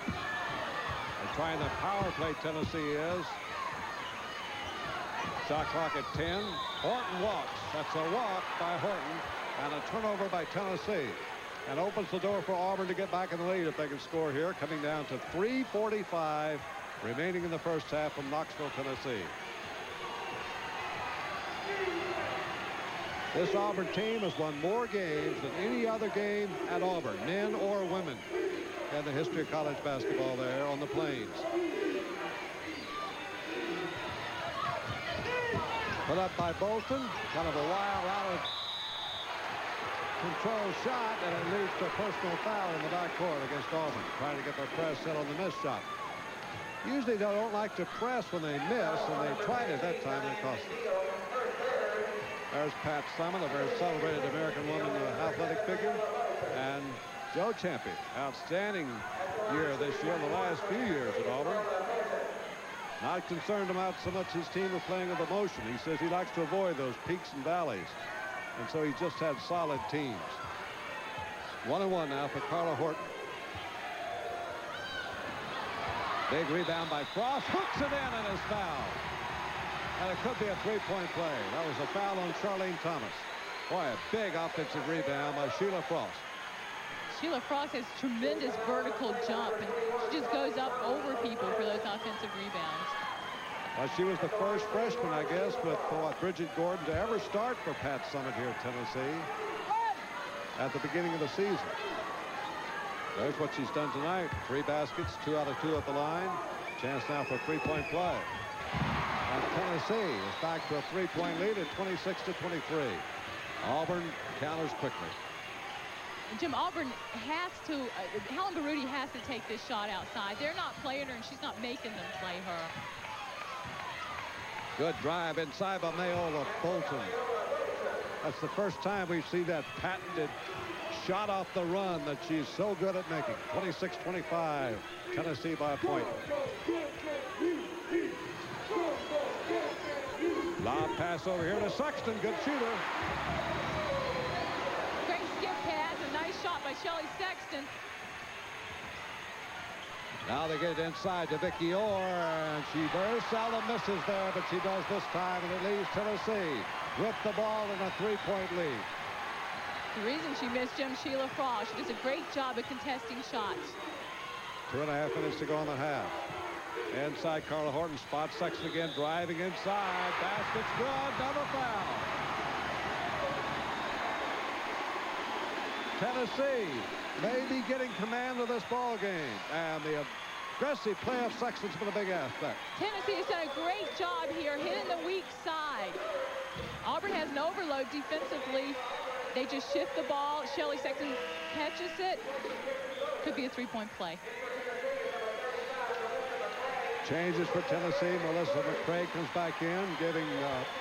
Speaker 1: They're trying the power play, Tennessee is. Shot clock at 10. Horton walks. That's a walk by Horton. And a turnover by Tennessee. And opens the door for Auburn to get back in the lead if they can score here. Coming down to 3:45 remaining in the first half from Knoxville, Tennessee. This Auburn team has won more games than any other game at Auburn, men or women, in the history of college basketball there on the Plains. Put up by Bolton. Kind of a wild out of control shot, and it leads to a personal foul in the backcourt against Auburn, trying to get their press set on the missed shot. Usually they don't like to press when they miss, and they tried it that time, and it cost them. There's Pat Summit, a very celebrated American woman athletic figure, and Joe Champion, outstanding year this year, the last few years at Auburn. Not concerned about so much his team was playing with emotion. He says he likes to avoid those peaks and valleys. And so he just had solid teams. 1-1 now for Carla Horton. Big rebound by Frost. Hooks it in and is fouled. And it could be a 3-point play. That was a foul on Charlene Thomas. Boy, a big offensive rebound by Sheila Frost.
Speaker 3: Sheila Frost has tremendous vertical jump, and she just goes up over people for those offensive rebounds.
Speaker 1: Well, she was the first freshman, I guess, with Bridget Gordon to ever start for Pat Summit here at Tennessee at the beginning of the season. There's what she's done tonight. 3 baskets, 2 out of 2 at the line. Chance now for a 3-point play. And Tennessee is back to a 3-point lead at 26-23. Auburn counters quickly.
Speaker 3: Jim, Auburn has to, Helen Baruti has to take this shot outside. They're not playing her, and she's not making them play her.
Speaker 1: Good drive inside by Mayola Bolton. That's the first time we've seen that patented shot off the run that she's so good at making. 26-25, Tennessee by a point. Lob pass over here to Sexton, good shooter.
Speaker 3: Great skip pass, a nice shot by Shelley Sexton.
Speaker 1: Now they get it inside to Vicky Orr, and she very seldom misses there, but she does this time, and it leaves Tennessee with the ball in a 3-point lead.
Speaker 3: The reason she missed Jim, Sheila Frost. She does a great job at contesting shots.
Speaker 1: 2.5 minutes to go in the half. Inside, Carla Horton spots Sexton again, driving inside. Basket's good, double foul. Tennessee may be getting command of this ball game, and the aggressive play of Sexton's been a big aspect.
Speaker 3: Tennessee has done a great job here, hitting the weak side. Auburn has an overload defensively. They just shift the ball. Shelly Sexton catches it. Could be a three-point play.
Speaker 1: Changes for Tennessee. Melissa McCrae comes back in, giving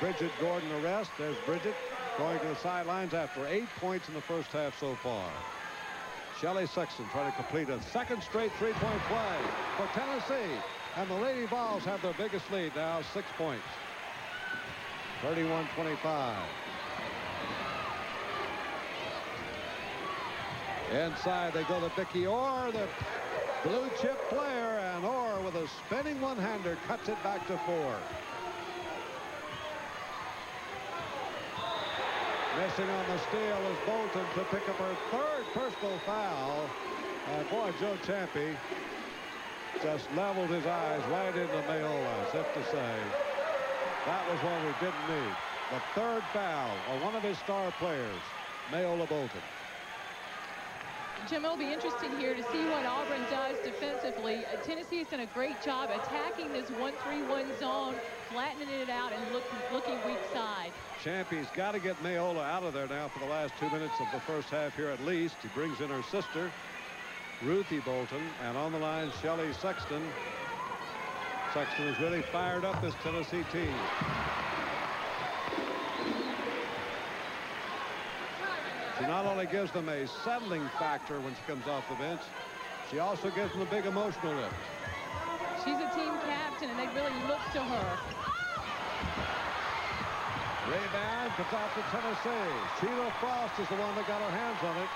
Speaker 1: Bridget Gordon a rest. There's Bridget going to the sidelines after 8 points in the first half so far. Shelly Sexton trying to complete a second straight three-point play for Tennessee. And the Lady Vols have their biggest lead now, 6 points. 31-25. Inside they go to Vicky Orr, the blue chip player, and Orr with a spinning one-hander cuts it back to 4. Missing on the steal is Bolton to pick up her third personal foul. And boy, Joe Champy just leveled his eyes right into Mayola, as if to say, that was what we didn't need. The third foul on one of his star players, Mayola Bolton.
Speaker 3: Jim, it'll be interesting here to see what Auburn does defensively. Tennessee has done a great job attacking this 1-3-1 zone, flattening it out and looking weak side.
Speaker 1: Champy's got to get Mayola out of there now for the last 2 minutes of the first half here at least. He brings in her sister, Ruthie Bolton, and on the line, Shelly Sexton. Sexton is really fired up, this Tennessee team. She not only gives them a settling factor when she comes off the bench, she also gives them a big emotional lift.
Speaker 3: She's a team captain, and they really look to her.
Speaker 1: Rebound comes out to Tennessee. Sheila Frost is the one that got her hands on it.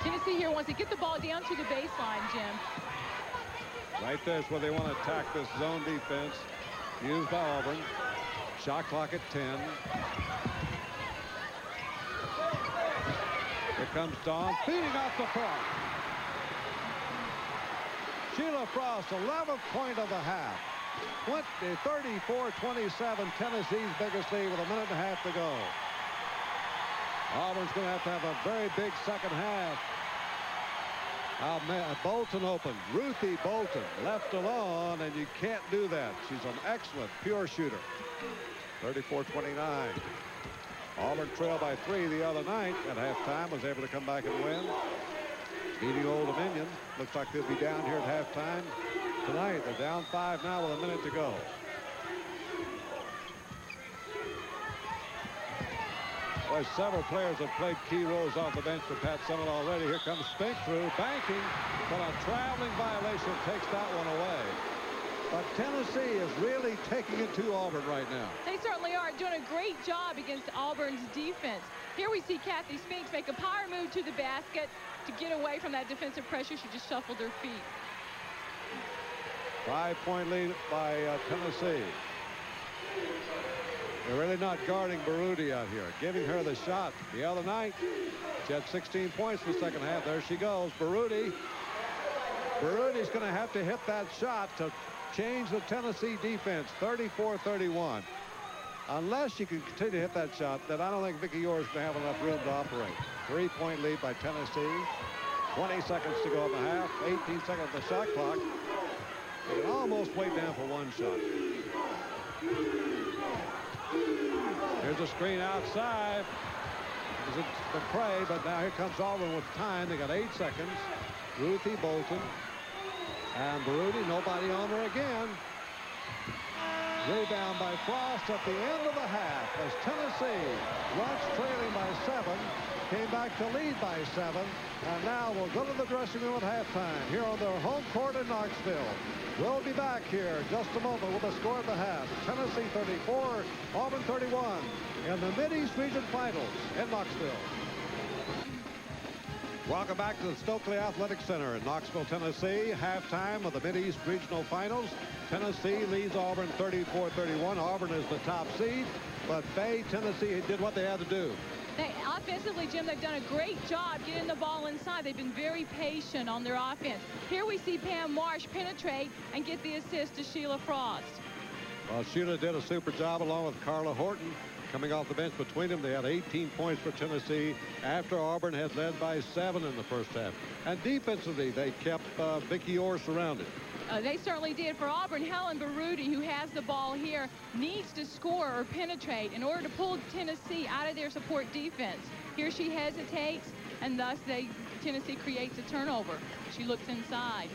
Speaker 3: Tennessee here wants to get the ball down to the baseline, Jim.
Speaker 1: Right there's where they want to attack this zone defense used by Auburn. Shot clock at 10. Here comes Dawn, feeding off the front. Sheila Frost, 11th point of the half. 34-27, Tennessee's biggest lead with a minute and a half to go. Auburn's going to have a very big second half. Bolton open. Ruthie Bolton left alone, and you can't do that. She's an excellent pure shooter. 34-29. Auburn trailed by 3 the other night at halftime, was able to come back and win. Beating Old Dominion. Looks like they'll be down here at halftime tonight. They're down 5 now with a minute to go. Boy, several players have played key roles off the bench for Pat Summitt already. Here comes Spink through, banking, but a traveling violation takes that one away. But Tennessee is really taking it to Auburn right now.
Speaker 3: They certainly are doing a great job against Auburn's defense. Here we see Kathy Spinks make a power move to the basket to get away from that defensive pressure. She just shuffled her feet.
Speaker 1: 5-point lead by Tennessee. They're really not guarding Baruti out here, giving her the shot. The other night, she had 16 points in the second half. There she goes, Baruti. Baruti's going to have to hit that shot to change the Tennessee defense, 34-31. Unless she can continue to hit that shot, then I don't think Vicky Orr is going to have enough room to operate. 3-point lead by Tennessee. 20 seconds to go in the half. 18 seconds on the shot clock. They can almost wait down for one shot. Here's a screen outside. It's the prey, but now here comes Auburn with time. They got 8 seconds. Ruthie Bolton and Baruti, nobody on her again. Rebound by Frost at the end of the half as Tennessee, once trailing by 7, came back to lead by 7, and now we'll go to the dressing room at halftime here on their home court in Knoxville. We'll be back here in just a moment with the score of the half. Tennessee 34, Auburn 31 in the Mid-East Region Finals in Knoxville. Welcome back to the Stokely Athletic Center in Knoxville, Tennessee. Halftime of the Mid-East Regional Finals. Tennessee leads Auburn 34-31. Auburn is the top seed, but Tennessee did what they had to do.
Speaker 3: Offensively, Jim, they've done a great job getting the ball inside. They've been very patient on their offense. Here we see Pam Marsh penetrate and get the assist to Sheila Frost.
Speaker 1: Well, Sheila did a super job along with Carla Horton. Coming off the bench between them, they had 18 points for Tennessee after Auburn had led by 7 in the first half. And defensively, they kept Vicki Orr surrounded.
Speaker 3: They certainly did. For Auburn, Helen Baruti, who has the ball here, needs to score or penetrate in order to pull Tennessee out of their support defense. Here she hesitates, and thus Tennessee creates a turnover. She looks inside.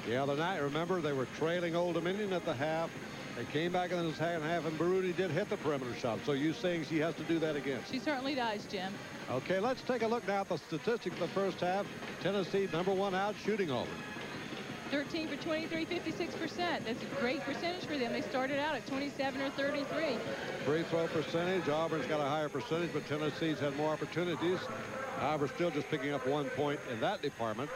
Speaker 1: The other night, remember, they were trailing Old Dominion at the half. They came back in the second half, and Baruti did hit the perimeter shot. So you saying she has to do that again?
Speaker 3: She certainly does, Jim.
Speaker 1: Okay, let's take a look now at the statistics of the first half. Tennessee, #1 out, shooting Auburn.
Speaker 3: 13 for 23, 56%. That's a great percentage for them. They started out at 27 or 33.
Speaker 1: Free throw percentage. Auburn's got a higher percentage, but Tennessee's had more opportunities. However, still just picking up 1 point in that department.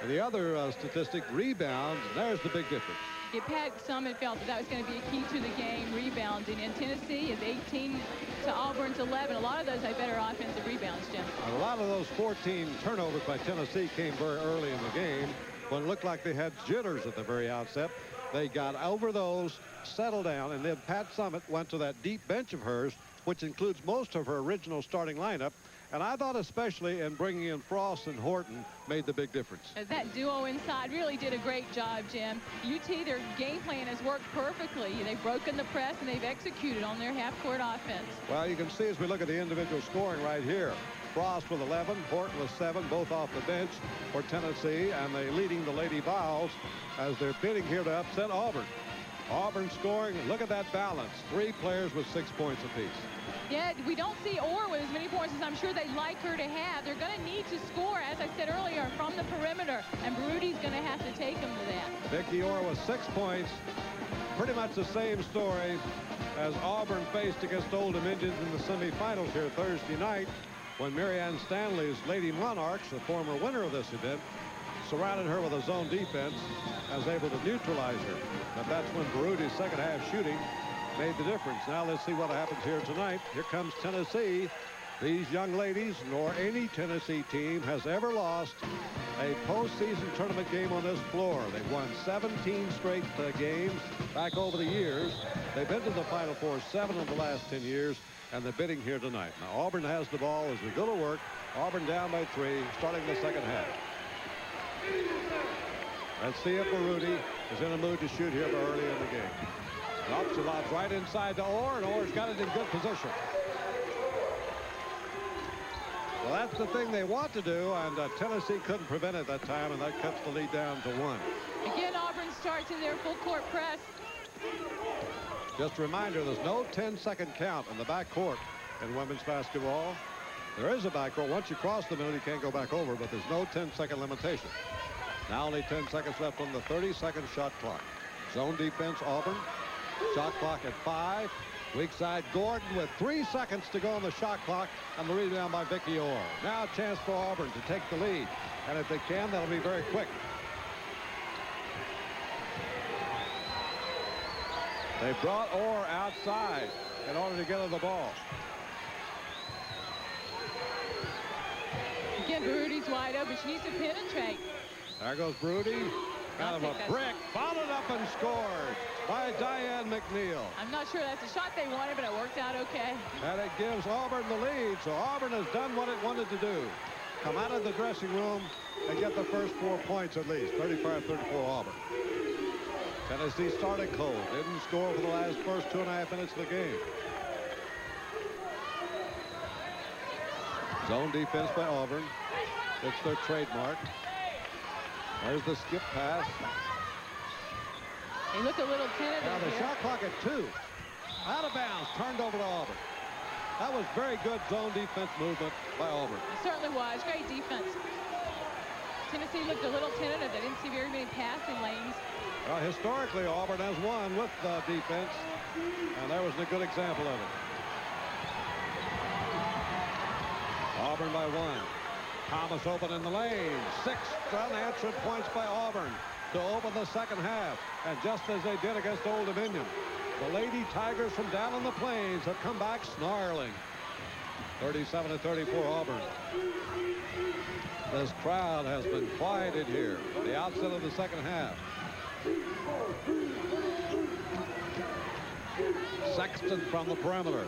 Speaker 1: And the other statistic, rebounds, there's the big difference.
Speaker 3: Yeah, Pat Summit felt that was going to be a key to the game, rebounding. And Tennessee is 18 to Auburn's 11. A lot of those had better offensive rebounds, Jim.
Speaker 1: And a lot of those 14 turnovers by Tennessee came very early in the game when it looked like they had jitters at the very outset. They got over those, settled down, and then Pat Summit went to that deep bench of hers, which includes most of her original starting lineup. And I thought especially in bringing in Frost and Horton made the big difference.
Speaker 3: That duo inside really did a great job, Jim. UT, their game plan has worked perfectly. They've broken the press, and they've executed on their half-court offense.
Speaker 1: Well, you can see as we look at the individual scoring right here. Frost with 11, Horton with 7, both off the bench for Tennessee, and they leading the Lady Vols as they're bidding here to upset Auburn. Auburn scoring, look at that balance. 3 players with 6 points apiece.
Speaker 3: Yeah, we don't see Orr with as many points as I'm sure they'd like her to have. They're going to need to score, as I said earlier, from the perimeter, and Baruti's going to have to take them to that.
Speaker 1: Vicki Orr with 6 points. Pretty much the same story as Auburn faced against Old Dominion in the semifinals here Thursday night when Marianne Stanley's Lady Monarchs, the former winner of this event, surrounded her with a zone defense and was able to neutralize her. But that's when Baruti's second half shooting made the difference. Now let's see what happens here tonight. Here comes Tennessee. These young ladies, nor any Tennessee team, has ever lost a postseason tournament game on this floor. They've won 17 straight games back over the years. They've been to the Final Four 7 of the last 10 years, and they're bidding here tonight. Now Auburn has the ball as we go to work. Auburn down by 3, starting the second half. Let's see if Baruti is in a mood to shoot here early in the game. Drops the lobs right inside to Orr, and Orr's got it in good position. Well, that's the thing they want to do, and Tennessee couldn't prevent it that time, and that cuts the lead down to 1.
Speaker 3: Again, Auburn starts in their full court press.
Speaker 1: Just a reminder, there's no 10-second count in the backcourt in women's basketball. There is a backcourt. Once you cross the middle, you can't go back over, but there's no 10-second limitation. Now only 10 seconds left on the 30-second shot clock. Zone defense, Auburn. Shot clock at 5. Weak side, Gordon with 3 seconds to go on the shot clock, and the rebound by Vicki Orr. Now a chance for Auburn to take the lead, and if they can, that'll be very quick. They brought Orr outside in order to get her the ball.
Speaker 3: Again, Baruti's wide open. She needs to penetrate.
Speaker 1: There goes Baruti. Kind of a brick. Followed up and scored by Diane McNeil.
Speaker 3: I'm not sure that's the shot they wanted, but it worked out okay.
Speaker 1: And it gives Auburn the lead. So Auburn has done what it wanted to do. Come out of the dressing room and get the first 4 points at least. 35-34 Auburn. Tennessee started cold. Didn't score for the first 2.5 minutes of the game. Zone defense by Auburn. It's their trademark. There's the skip pass.
Speaker 3: They look a little tentative
Speaker 1: Now the
Speaker 3: here.
Speaker 1: shot clock at 2. Out of bounds. Turned over to Auburn. That was very good zone defense movement by Auburn.
Speaker 3: It certainly was. Great defense. Tennessee looked a little tentative. They didn't see very many passing lanes.
Speaker 1: Well, historically, Auburn has won with defense, and there was a good example of it. Auburn by 1. Thomas open in the lane. 6 unanswered points by Auburn to open the second half. And just as they did against Old Dominion, the Lady Tigers from down on the plains have come back snarling. 37-34 Auburn. This crowd has been quieted here at the outset of the second half. Sexton from the perimeter.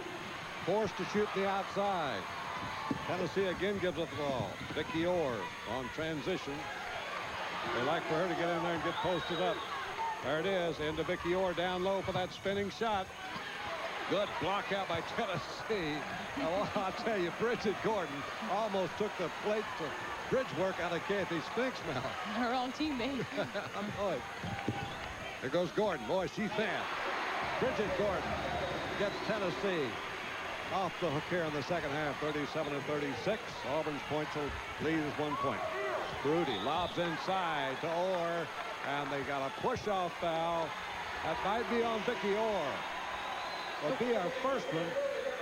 Speaker 1: Forced to shoot the outside. Tennessee again gives up the ball. Vicky Orr on transition. They like for her to get in there and get posted up. There it is. Into Vicky Orr down low for that spinning shot. Good block out by Tennessee. Oh, I'll tell you, Bridget Gordon almost took the plate to bridge work out of Kathy Spink's mouth.
Speaker 3: Her own teammate.
Speaker 1: I'm going. There goes Gordon. Boy, she's mad. Bridget Gordon gets Tennessee off the hook here in the second half, 37-36. Auburn's points lead is 1 point. Brody lobs inside to Orr, and they got a push-off foul. That might be on Vicky Orr. Will be our first one.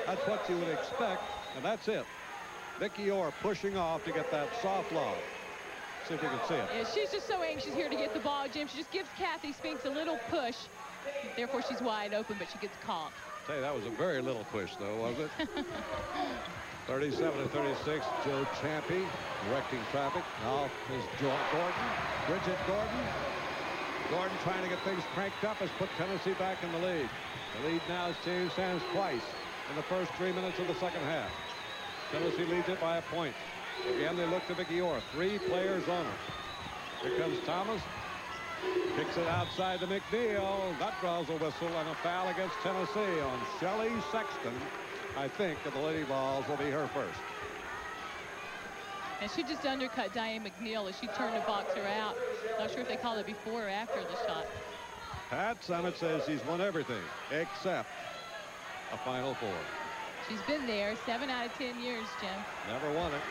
Speaker 1: That's what you would expect, and that's it. Vicky Orr pushing off to get that soft lob. See if you can see it.
Speaker 3: Yeah, she's just so anxious here to get the ball, Jim. She just gives Kathy Spinks a little push. Therefore, she's wide open, but she gets caught.
Speaker 1: Say, that was a very little push, though, was it? 37-36. Joe Champy directing traffic. Now is Gordon. Bridget Gordon. Gordon trying to get things cranked up has put Tennessee back in the lead. The lead now has changed hands twice in the first 3 minutes of the second half. Tennessee leads it by a point. Again, they look to Vicky Orr. 3 players on her. Here comes Thomas. Kicks it outside to McNeil. That draws a whistle and a foul against Tennessee on Shelley Sexton. I think the Lady Vols will be her first.
Speaker 3: And she just undercut Diane McNeil as she turned to box her out. Not sure if they called it before or after the shot.
Speaker 1: Pat Summitt says she's won everything except a Final Four.
Speaker 3: She's been there 7 out of 10 years, Jim.
Speaker 1: Never won it.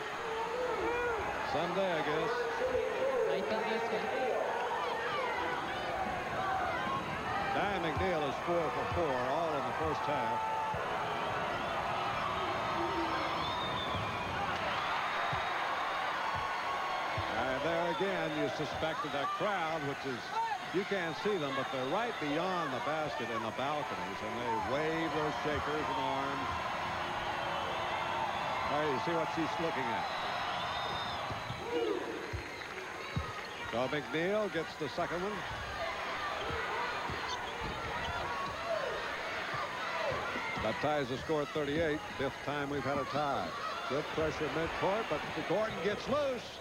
Speaker 1: Someday, I guess.
Speaker 3: I think this one.
Speaker 1: Diane McNeil is 4 for 4, all in the first half. And there again, you suspected that crowd, which is, you can't see them, but they're right beyond the basket in the balconies, and they wave those shakers and arms. There you see what she's looking at. So McNeil gets the second one. That ties the score at 38. 5th time we've had a tie. Good pressure midcourt, but Gordon gets loose.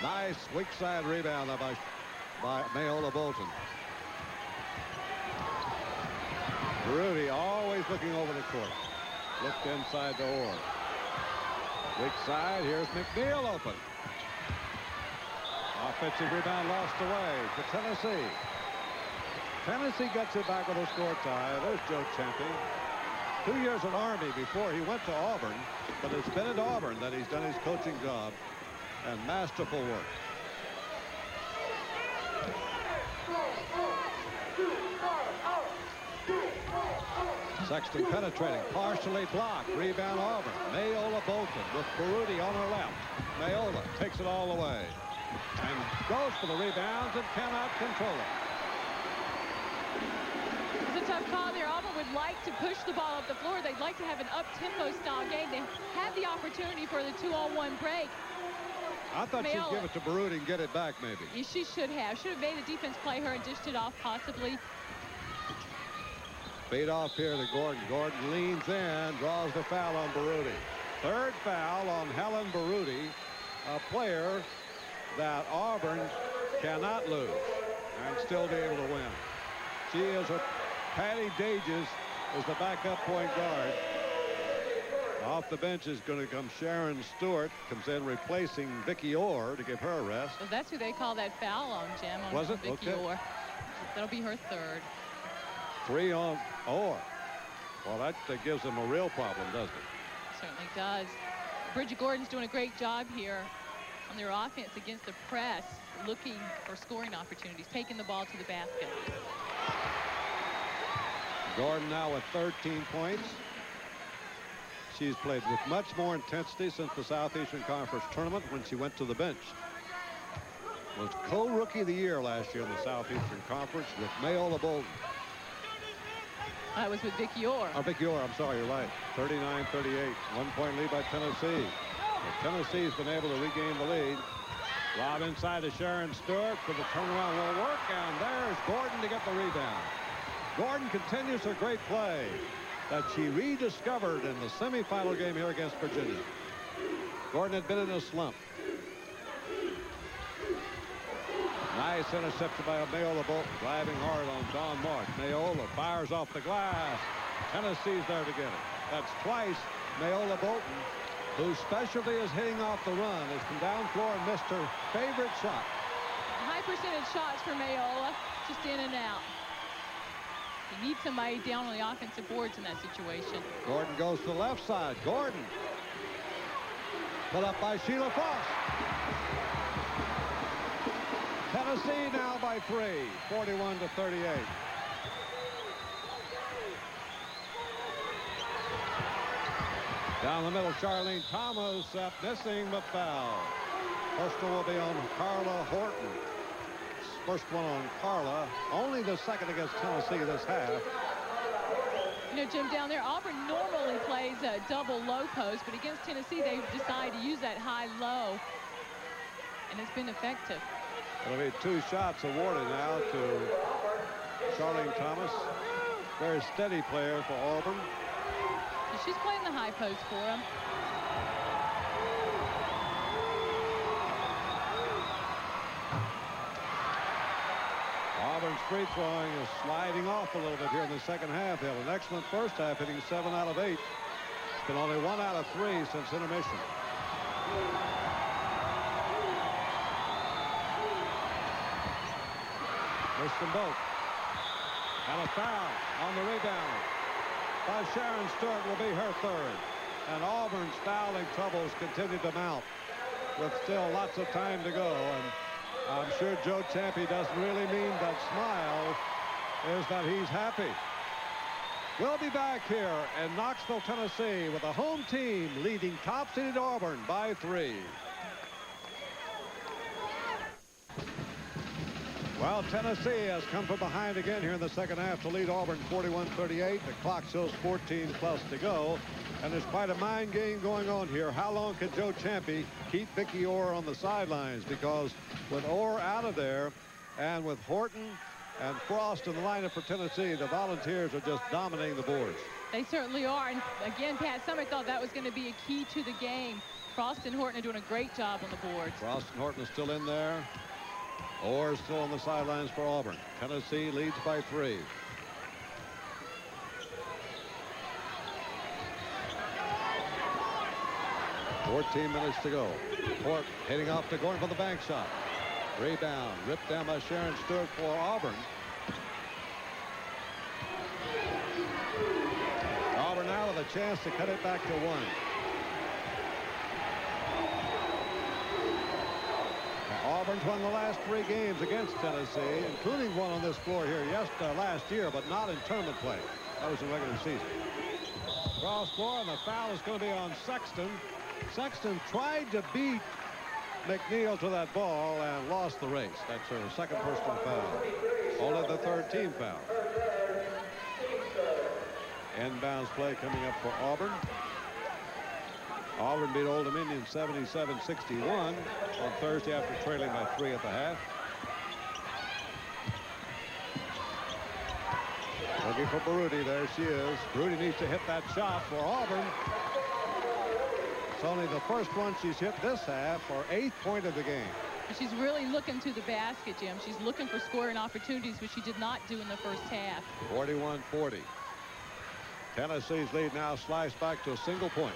Speaker 1: Nice weak side rebound by Mayola Bolton. Rudy always looking over the court. Looked inside the Orr. Weak side. Here's McNeil open. Offensive rebound lost away to Tennessee. Tennessee gets it back with a score tie. There's Joe Champy. 2 years at Army before he went to Auburn, but it's been at Auburn that he's done his coaching job and masterful work. Sexton penetrating, partially blocked, rebound Auburn. Mayola Bolton with Baruti on her left. Mayola takes it all away and goes for the rebounds and cannot control it.
Speaker 3: It's a tough call there. Auburn would like to push the ball up the floor. They'd like to have an up-tempo style game. They had the opportunity for the 2-on-1 break.
Speaker 1: I thought she'd give it to Baruti and get it back, maybe.
Speaker 3: Yeah, she should have. Should have made the defense play her and dished it off, possibly.
Speaker 1: Beat off here to Gordon. Gordon leans in, draws the foul on Baruti. 3rd foul on Helen Baruti, a player that Auburn cannot lose and still be able to win. She is a Patty Dages is the backup point guard. Off the bench is going to come Sharon Stewart, comes in replacing Vicky Orr to give her a rest.
Speaker 3: Well, that's who they call that foul on, Jim. On
Speaker 1: Was it?
Speaker 3: Vicky
Speaker 1: Okay.
Speaker 3: Orr. That'll be her 3rd.
Speaker 1: 3 on Orr. Well, that gives them a real problem, doesn't it?
Speaker 3: Certainly does. Bridget Gordon's doing a great job here on their offense against the press, looking for scoring opportunities, taking the ball to the basket.
Speaker 1: Gordon now with 13 points. She's played with much more intensity since the Southeastern Conference tournament when she went to the bench. Was co-rookie of the year last year in the Southeastern Conference with Mayola Bolton.
Speaker 3: That was with Vicky Orr.
Speaker 1: Vicky Orr, I'm sorry, you're right. 39-38. 1 point lead by Tennessee. But Tennessee's been able to regain the lead. Lob inside to Sharon Stewart for the turnaround will work, and there's Gordon to get the rebound. Gordon continues her great play that she rediscovered in the semifinal game here against Virginia. Gordon had been in a slump. Nice interception by Mayola Bolton, driving hard on John Mark. Mayola fires off the glass. Tennessee's there to get it. That's twice Mayola Bolton, whose specialty is hitting off the run, has come down floor and missed her favorite shot.
Speaker 3: High percentage shots for Mayola, just in and out. You need somebody down on the offensive boards in that situation.
Speaker 1: Gordon goes to the left side. Gordon put up by Sheila Frost. Tennessee now by 3, 41-38. Down the middle, Charlene Thomas missing but foul. First one will be on Carla Horton. First one on Carla. Only the second against Tennessee this half.
Speaker 3: You know, Jim, down there, Auburn normally plays a double low post, but against Tennessee, they've decided to use that high-low, and it's been effective.
Speaker 1: It'll be 2 shots awarded now to Charlene Thomas. Very steady player for Auburn.
Speaker 3: She's playing the high post for him.
Speaker 1: Auburn's free throwing is sliding off a little bit here in the second half. They had an excellent first half, hitting 7 out of 8. It's been only 1 out of 3 since intermission. Missed them both. And a foul on the rebound by Sharon Stewart will be her third. And Auburn's fouling troubles continue to mount with still lots of time to go. And I'm sure Joe Champy doesn't really mean that smile is that he's happy. We'll be back here in Knoxville, Tennessee, with a home team leading top-seeded Auburn by 3. Well, Tennessee has come from behind again here in the second half to lead Auburn 41-38. The clock shows 14 plus to go. And there's quite a mind game going on here. How long can Joe Champy keep Vicki Orr on the sidelines? Because with Orr out of there and with Horton and Frost in the lineup for Tennessee, the Volunteers are just dominating the boards.
Speaker 3: They certainly are. And again, Pat Summitt thought that was going to be a key to the game. Frost and Horton are doing a great job on the boards. Frost
Speaker 1: and Horton is still in there. Orr is still on the sidelines for Auburn. Tennessee leads by 3. $14 minutes to go. Horton heading off to Gordon for the bank shot. Rebound ripped down by Sharon Stewart for Auburn. Auburn now with a chance to cut it back to 1. Auburn's won the last 3 games against Tennessee, including one on this floor here last year, but not in tournament play. That was in regular season. Cross floor, and the foul is going to be on Sexton. Sexton tried to beat McNeil to that ball and lost the race. That's her second personal foul. Only the third team foul. Inbounds play coming up for Auburn. Auburn beat Old Dominion 77-61 on Thursday after trailing by 3 at the half. Looking for Baruti. There she is. Baruti needs to hit that shot for Auburn. It's only the first one she's hit this half for 8th point of the game.
Speaker 3: She's really looking to the basket, Jim. She's looking for scoring opportunities, which she did not do in the first half.
Speaker 1: 41-40. Tennessee's lead now sliced back to a single point.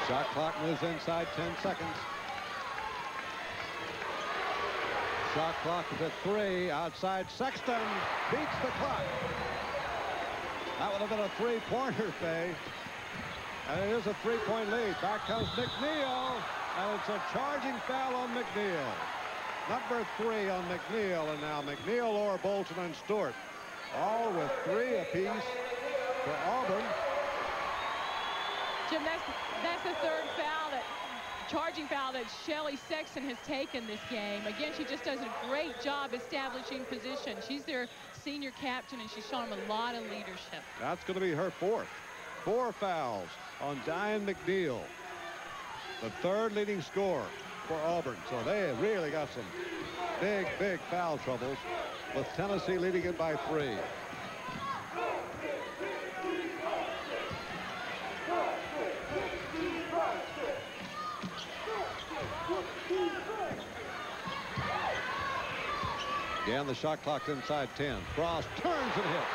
Speaker 1: Shot clock moves inside 10 seconds. Shot clock is at 3. Outside, Sexton beats the clock. That would have been a 3-pointer, Faye. And it is a 3-point lead. Back comes McNeil, and it's a charging foul on McNeil. Number 3 on McNeil, and now McNeil, Orr, Bolton, and Stewart, all with 3 apiece for Auburn.
Speaker 3: Jim, that's the third foul, charging foul that Shelly Sexton has taken this game. Again, she just does a great job establishing position. She's their senior captain, and she's shown them a lot of leadership.
Speaker 1: That's going to be her 4th. 4 fouls on Diane McNeil, the 3rd leading scorer. for Auburn. So they have really got some big, big foul troubles with Tennessee leading it by 3. Again, the shot clock's inside 10. Frost turns and hits.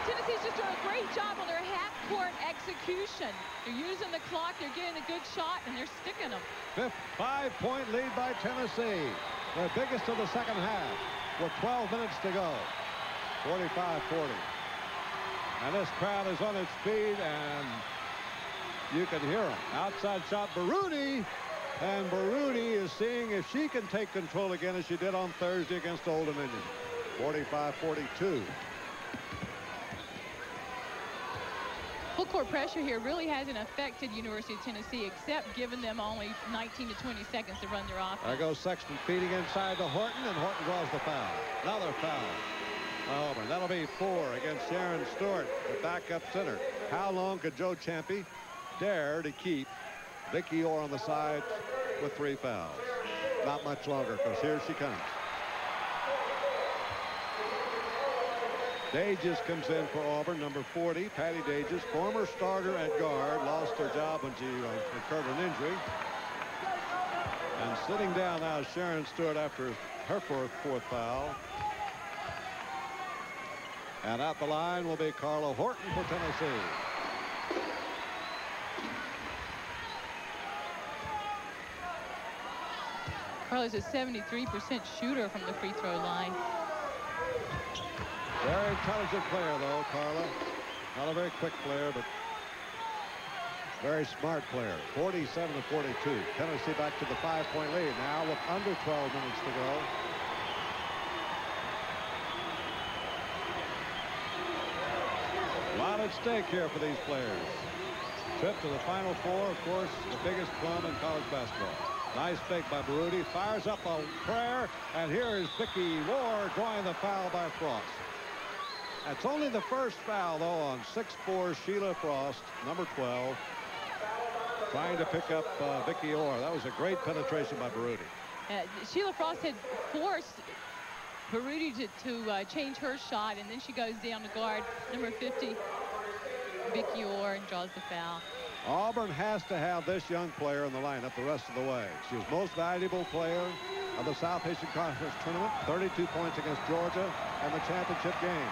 Speaker 3: Tennessee's just doing a great job on their half-court execution. They're using the clock, they're getting a good shot, and they're sticking them.
Speaker 1: 5-point lead by Tennessee. Their biggest of the second half with 12 minutes to go. 45-40. And this crowd is on its feet, and you can hear them. Outside shot, Baruti. And Baruti is seeing if she can take control again as she did on Thursday against Old Dominion. 45-42.
Speaker 3: Full court pressure here really hasn't affected University of Tennessee, except giving them only 19 to 20 seconds to run their offense.
Speaker 1: There goes Sexton feeding inside to Horton, and Horton draws the foul. Another foul. Auburn. That'll be 4 against Sharon Stewart, the backup center. How long could Joe Champy dare to keep Vicki Orr on the side with 3 fouls? Not much longer, because here she comes. Dages comes in for Auburn, number 40. Patty Dages, former starter at guard, lost her job when she incurred an injury. And sitting down now is Sharon Stewart after her fourth foul. And at the line will be Carla Horton for Tennessee.
Speaker 3: Carla's a 73% shooter from the free throw line.
Speaker 1: Very intelligent player, though, Carla. Not a very quick player, but very smart player. 47-42. Tennessee back to the 5-point lead now with under 12 minutes to go. A lot at stake here for these players. Trip to the Final Four, of course, the biggest plum in college basketball. Nice fake by Baruti. Fires up a prayer, and here is Vicki Orr drawing the foul by Frost. That's only the first foul, though, on 6'4" Sheila Frost, number 12, trying to pick up Vicki Orr. That was a great penetration by Baruti.
Speaker 3: Sheila Frost had forced Baruti to change her shot, and then she goes down to guard number 50, Vicki Orr, and draws the foul.
Speaker 1: Auburn has to have this young player in the lineup the rest of the way. She was most valuable player of the South Asian Conference tournament, 32 points against Georgia in the championship game.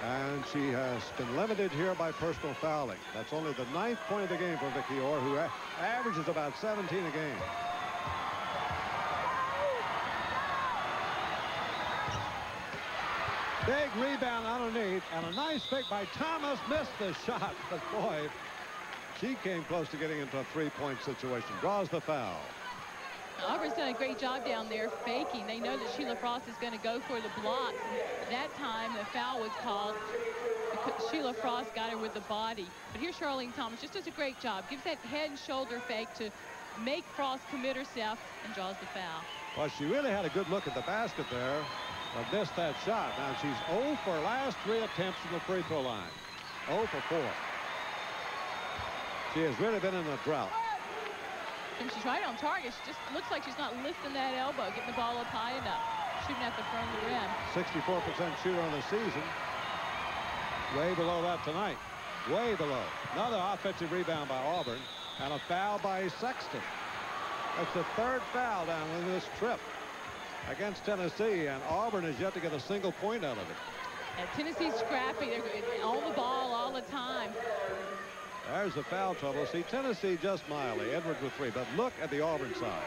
Speaker 1: And she has been limited here by personal fouling. That's only the 9th point of the game for Vicki Orr, who averages about 17 a game. Big rebound underneath, and a nice fake by Thomas. Missed the shot, but boy, she came close to getting into a 3-point situation. Draws the foul.
Speaker 3: Auburn's done a great job down there faking. They know that Sheila Frost is going to go for the block. That time, the foul was called because Sheila Frost got her with the body. But here's Charlene Thomas, just does a great job. Gives that head and shoulder fake to make Frost commit herself and draws the foul.
Speaker 1: Well, she really had a good look at the basket there, but missed that shot. Now she's 0 for her last 3 attempts from the free throw line. 0 for 4. She has really been in a drought.
Speaker 3: And she's right on target. She just looks like she's not lifting that elbow, getting the ball up high enough, shooting at the front of the rim.
Speaker 1: 64% shooter on the season. Way below that tonight. Way below. Another offensive rebound by Auburn, and a foul by Sexton. That's the 3rd foul down in this trip against Tennessee, and Auburn has yet to get a single point out of it.
Speaker 3: And Tennessee's scrappy. They're on the ball all the time.
Speaker 1: There's the foul trouble. See, Tennessee just mildly. Edwards with 3, but look at the Auburn side.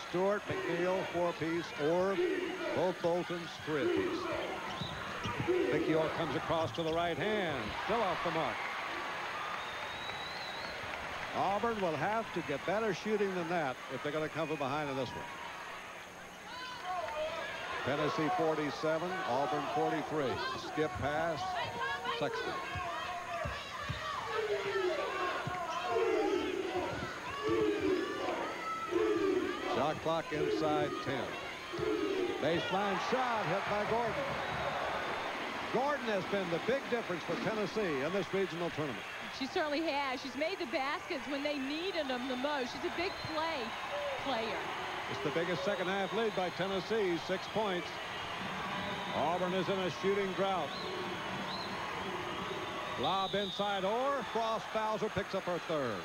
Speaker 1: Stewart, McNeil, 4-piece, Orr, both Boltons, 3-apiece. Vicki Orr comes across to the right hand, still off the mark. Auburn will have to get better shooting than that if they're going to come from behind in this one. Tennessee 47, Auburn 43. Skip pass, Sexton. Shot clock inside 10. Baseline shot hit by Gordon. Gordon has been the big difference for Tennessee in this regional tournament.
Speaker 3: She certainly has. She's made the baskets when they needed them the most. She's a big player.
Speaker 1: It's the biggest second half lead by Tennessee, 6 points. Auburn is in a shooting drought. Lob inside Orr. Frost fouls her, picks up her third.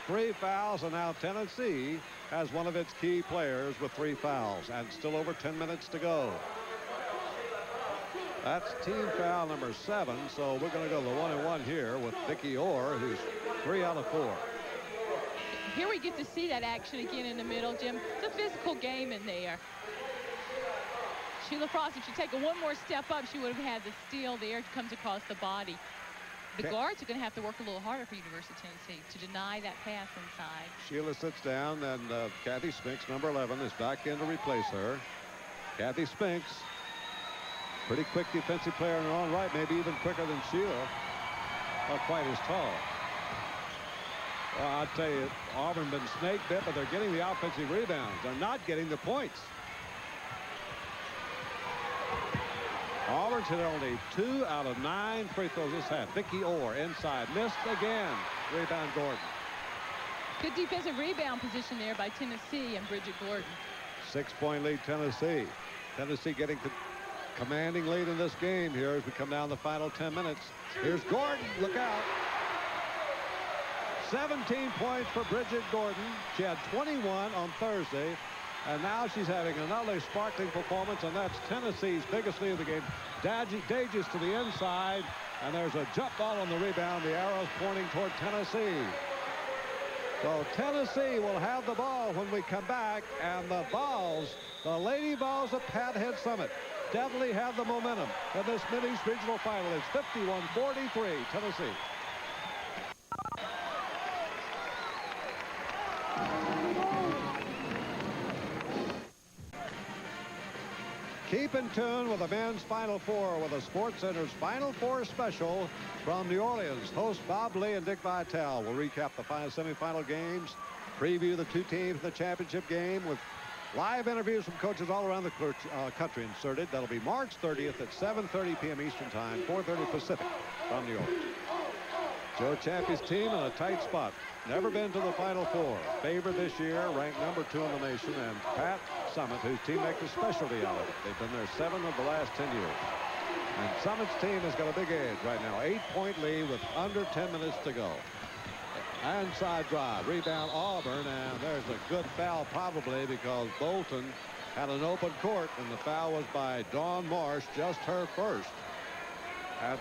Speaker 1: 3 fouls, and now Tennessee has one of its key players with 3 fouls, and still over 10 minutes to go. That's team foul number 7, so we're going to go the 1-and-1 here with Vicki Orr, who's 3 out of 4.
Speaker 3: Here we get to see that action again in the middle, Jim. It's a physical game in there. Sheila Frost, if she'd taken one more step up, she would have had the steal there. It comes across the body. The guards are going to have to work a little harder for University of Tennessee to deny that pass inside.
Speaker 1: Sheila sits down, and Kathy Spinks, number 11, is back in to replace her. Kathy Spinks, pretty quick defensive player in her own right, maybe even quicker than Sheila. Not quite as tall. Well, I'll tell you, Auburn been snake bit, but they're getting the offensive rebounds. They're not getting the points. Auburn's hit only 2 out of 9 free throws this half. Vicki Orr inside, missed again. Rebound Gordon.
Speaker 3: Good defensive rebound position there by Tennessee and Bridget Gordon.
Speaker 1: 6-point lead Tennessee. Tennessee getting commanding lead in this game here as we come down the final 10 minutes. Here's Gordon, look out. 17 points for Bridget Gordon. She had 21 on Thursday. And now she's having another sparkling performance, and that's Tennessee's biggest lead of the game. Dages to the inside, and there's a jump ball on the rebound. The arrow's pointing toward Tennessee. So Tennessee will have the ball when we come back, and the Vols, the Lady Vols of Pat Head Summit, definitely have the momentum in this Mid-East Regional Final. It's 51-43, Tennessee. Keep in tune with the men's Final Four with the Sports Center's Final Four special from New Orleans. Host Bob Lee and Dick Vitale will recap the final semifinal games, preview the 2 teams in the championship game with live interviews from coaches all around the country inserted. That'll be March 30th at 7:30 p.m. Eastern Time, 4:30 Pacific from New Orleans. Joe Chappie's team in a tight spot. Never been to the Final Four. Favored this year, ranked number 2 in the nation, and Pat Summit, whose team makes a specialty out of it. They've been there 7 of the last 10 years. And Summit's team has got a big edge right now. 8-point lead with under 10 minutes to go. Inside drive, rebound Auburn, and there's a good foul probably because Bolton had an open court, and the foul was by Dawn Marsh, just her first. And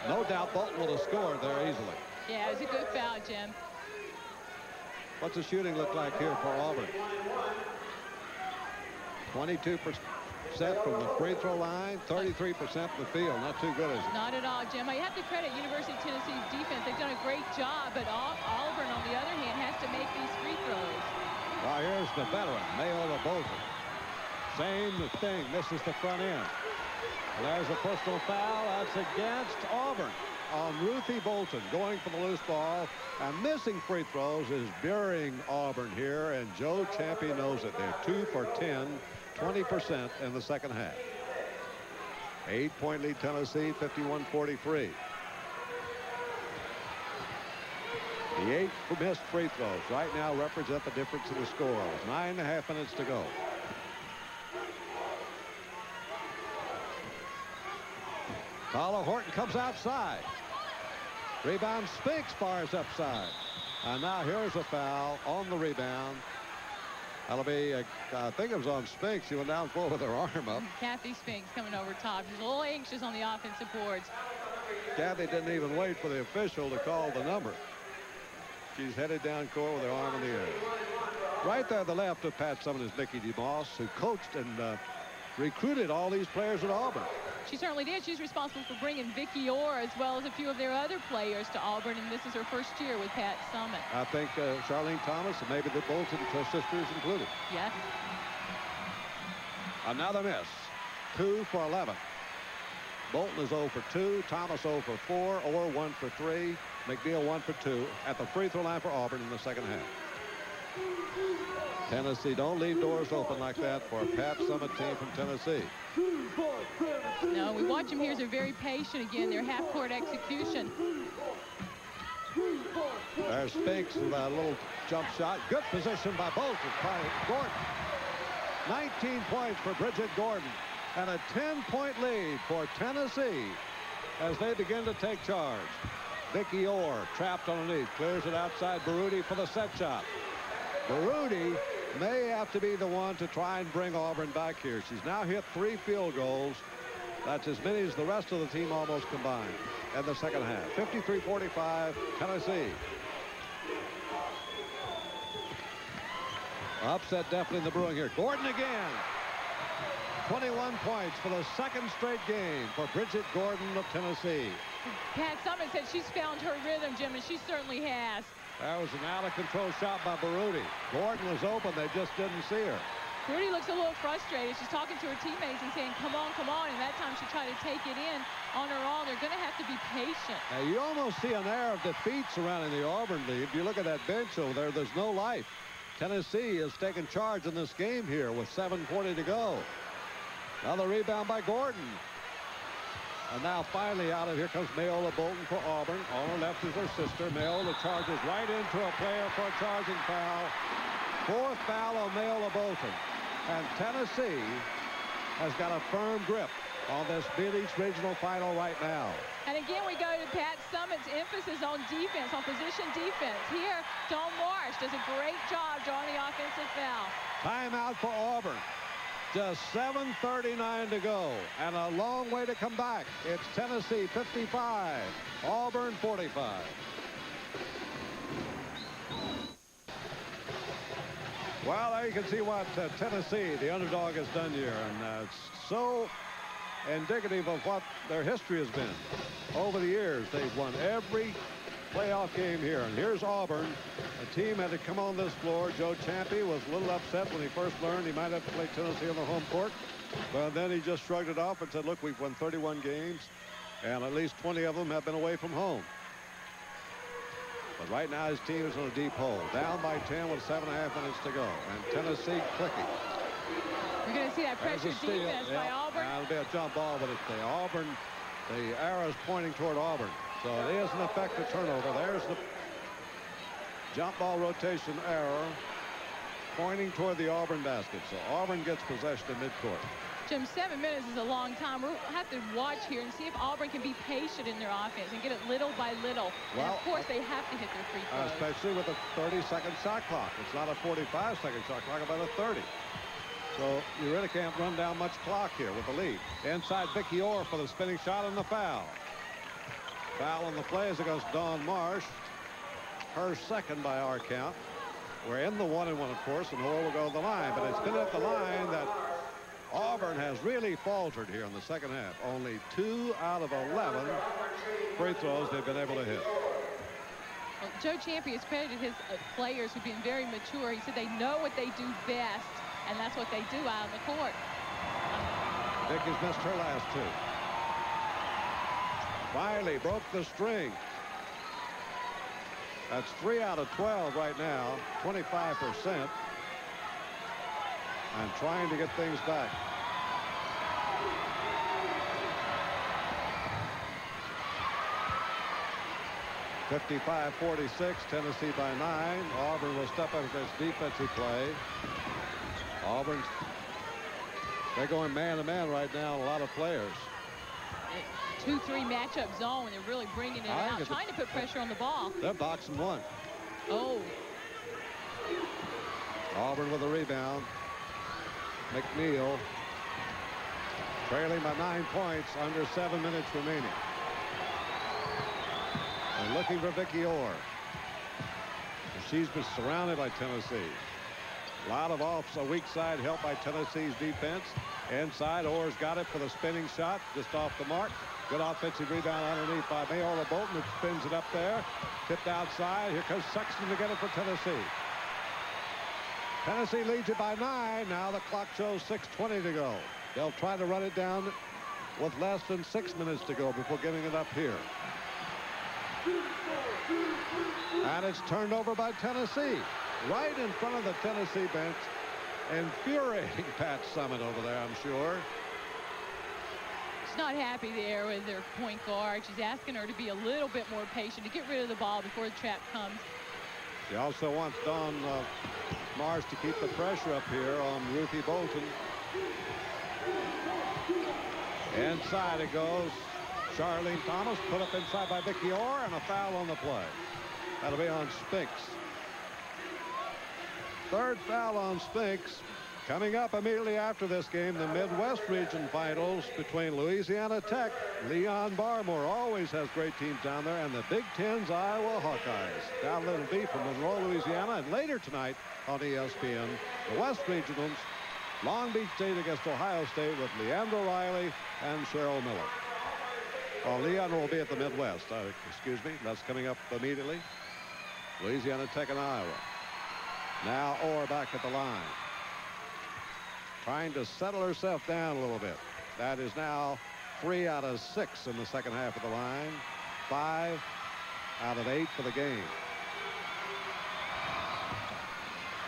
Speaker 1: no doubt Bolton would have scored there easily.
Speaker 3: Yeah, it was a good foul, Jim.
Speaker 1: What's the shooting look like here for Auburn? 22% from the free throw line, 33% from the field. Not too good, is it?
Speaker 3: Not at all, Jim. You have to credit University of Tennessee's defense. They've done a great job, but Auburn, on the other hand, has to make these free throws.
Speaker 1: Well, here's the veteran, Mayola Bolton. Same thing. Misses the front end. There's a personal foul. That's against Auburn on Ruthie Bolton, going for the loose ball and missing free throws is burying Auburn here, and Joe Chappie knows it. They're 2 for 10, 20% in the second half. 8-point lead Tennessee, 51-43. The 8 missed free throws right now represent the difference in the score. 9.5 minutes to go. Paula Horton comes outside. Rebound, Spinks fires upside. And now here's a foul on the rebound. That'll be, I think it was on Spinks. She went down full with her arm up.
Speaker 3: Kathy Spinks coming over top. She's a little anxious on the offensive boards.
Speaker 1: Kathy didn't even wait for the official to call the number. She's headed down court with her arm in the air. Right there to the left of Pat Summit is Mickey DeMoss, who coached and recruited all these players at Auburn.
Speaker 3: She certainly did. She's responsible for bringing Vicki Orr as well as a few of their other players to Auburn, and this is her first year with Pat Summit.
Speaker 1: I think Charlene Thomas and maybe the Bolton sisters included.
Speaker 3: Yes.
Speaker 1: Another miss. 2 for 11. Bolton is 0 for 2. Thomas 0 for 4. Orr 1 for 3. McNeil 1 for 2 at the free throw line for Auburn in the second half. Tennessee, don't leave doors open like that for a Pat Summit team from Tennessee.
Speaker 3: No, we watch them here. They're very patient again. Their half-court execution.
Speaker 1: There's Spinks with a little jump shot. Good position by Bolton by Gordon. 19 points for Bridget Gordon. And a 10-point lead for Tennessee as they begin to take charge. Vicky Orr trapped underneath. Clears it outside Baruti for the set shot. Baruti may have to be the one to try and bring Auburn back here. She's now hit 3 field goals. That's as many as the rest of the team almost combined in the second half. 53-45, Tennessee. Upset definitely in the brewing here. Gordon again. 21 points for the second straight game for Bridget Gordon of Tennessee.
Speaker 3: Pat Summitt said she's found her rhythm, Jim, and she certainly has.
Speaker 1: That was an out-of-control shot by Baruti. Gordon was open. They just didn't see her.
Speaker 3: Baruti looks a little frustrated. She's talking to her teammates and saying, come on, come on. And that time she tried to take it in on her own. They're going to have to be patient.
Speaker 1: Now, you almost see an air of defeat surrounding the Auburn lead. If you look at that bench over there, there's no life. Tennessee has taken charge in this game here with 7:40 to go. Another rebound by Gordon. And now finally out of here comes Mayola Bolton for Auburn. On her left is her sister. Mayola charges right into a player for a charging foul. 4th foul on Mayola Bolton. And Tennessee has got a firm grip on this Mid-East Regional final right now.
Speaker 3: And again, we go to Pat Summitt's emphasis on defense, on position defense. Here, Dawn Marsh does a great job drawing the offensive foul.
Speaker 1: Timeout for Auburn. Just 7:39 to go, and a long way to come back. It's Tennessee 55, Auburn 45. Well, there you can see what Tennessee, the underdog, has done here, and it's so indicative of what their history has been. Over the years, they've won every playoff game here. And here's Auburn, a team had to come on this floor. Joe Champy was a little upset when he first learned he might have to play Tennessee on the home court. But then he just shrugged it off and said, look, we've won 31 games, and at least 20 of them have been away from home. But right now his team is in a deep hole. Down by 10 with 7.5 minutes to go. And Tennessee clicking.
Speaker 3: You're going to see that pressure defense by Auburn.
Speaker 1: That'll be a jump ball, but it's the Auburn. The arrow is pointing toward Auburn. So it is an effective turnover. There's the jump ball rotation arrow pointing toward the Auburn basket. So Auburn gets possession in midcourt.
Speaker 3: Jim, 7 minutes is a long time. We'll have to watch here and see if Auburn can be patient in their offense and get it little by little. Well, and of course, they have to hit their free throws.
Speaker 1: Especially with a 30-second shot clock. It's not a 45-second shot clock, about a 30. So you really can't run down much clock here with the lead. Inside Vicky Orr for the spinning shot and the foul. Foul on the play is against Dawn Marsh. Her second by our count. We're in the 1-and-1, of course, and Orr will go to the line. But it's been at the line that Auburn has really faltered here in the second half. Only 2 out of 11 free throws they've been able to hit.
Speaker 3: Well, Joe Champy has credited his players for being very mature. He said they know what they do best, and that's what they do out on the court.
Speaker 1: Vicky's missed her last 2. Finally broke the string. That's 3 out of 12 right now, 25%. And trying to get things back. (55-46), Tennessee by 9. Auburn will step up against defensive play. Auburn's, they're going man-to-man right now, a lot of players.
Speaker 3: 2-3 matchup zone. They're really bringing it out, trying to put pressure on the ball.
Speaker 1: They're boxing one.
Speaker 3: Oh.
Speaker 1: Auburn with a rebound. McNeil trailing by 9 points, under 7 minutes remaining. And looking for Vicky Orr. She's been surrounded by Tennessee. A lot of a weak side help by Tennessee's defense. Inside, Orr's got it for the spinning shot, just off the mark. Good offensive rebound underneath by Mayola Bolton, who spins it up there. Tipped outside. Here comes Sexton to get it for Tennessee. Tennessee leads it by 9. Now the clock shows 6:20 to go. They'll try to run it down with less than 6 minutes to go before giving it up here. And it's turned over by Tennessee. Right in front of the Tennessee bench. Infuriating Pat Summitt over there, I'm sure.
Speaker 3: She's not happy there with her point guard. She's asking her to be a little bit more patient, to get rid of the ball before the trap comes.
Speaker 1: She also wants Dawn Marsh to keep the pressure up here on Ruthie Bolton. Inside it goes. Charlene Thomas put up inside by Vicki Orr, and a foul on the play. That'll be on Spinks. Third foul on Spinks. Coming up immediately after this game, the Midwest Region Finals between Louisiana Tech. Leon Barmore always has great teams down there, and the Big Ten's Iowa Hawkeyes. Down Little B from Monroe, Louisiana, and later tonight on ESPN, the West Regionals, Long Beach State against Ohio State with Leandra Riley and Cheryl Miller. Well, Leon will be at the Midwest. Excuse me, that's coming up immediately. Louisiana Tech and Iowa. Now Orr back at the line, trying to settle herself down a little bit. That is now 3 out of 6 in the second half of the line. 5 out of 8 for the game.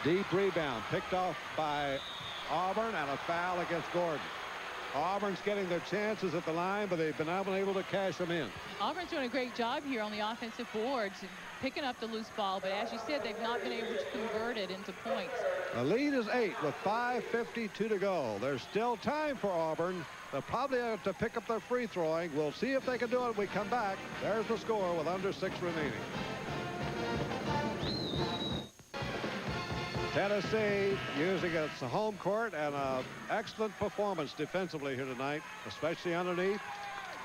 Speaker 1: Deep rebound picked off by Auburn, and a foul against Gordon. Auburn's getting their chances at the line, but they've been unable to cash them in. Auburn's doing a great job here on the offensive boards, picking up the loose ball, but as you said, they've not been able to convert it into points. The lead is 8 with 5:52 to go. There's still time for Auburn. They'll probably have to pick up their free throwing. We'll see if they can do it when we come back. There's the score with under 6 remaining. Tennessee using its home court, and an excellent performance defensively here tonight, especially underneath,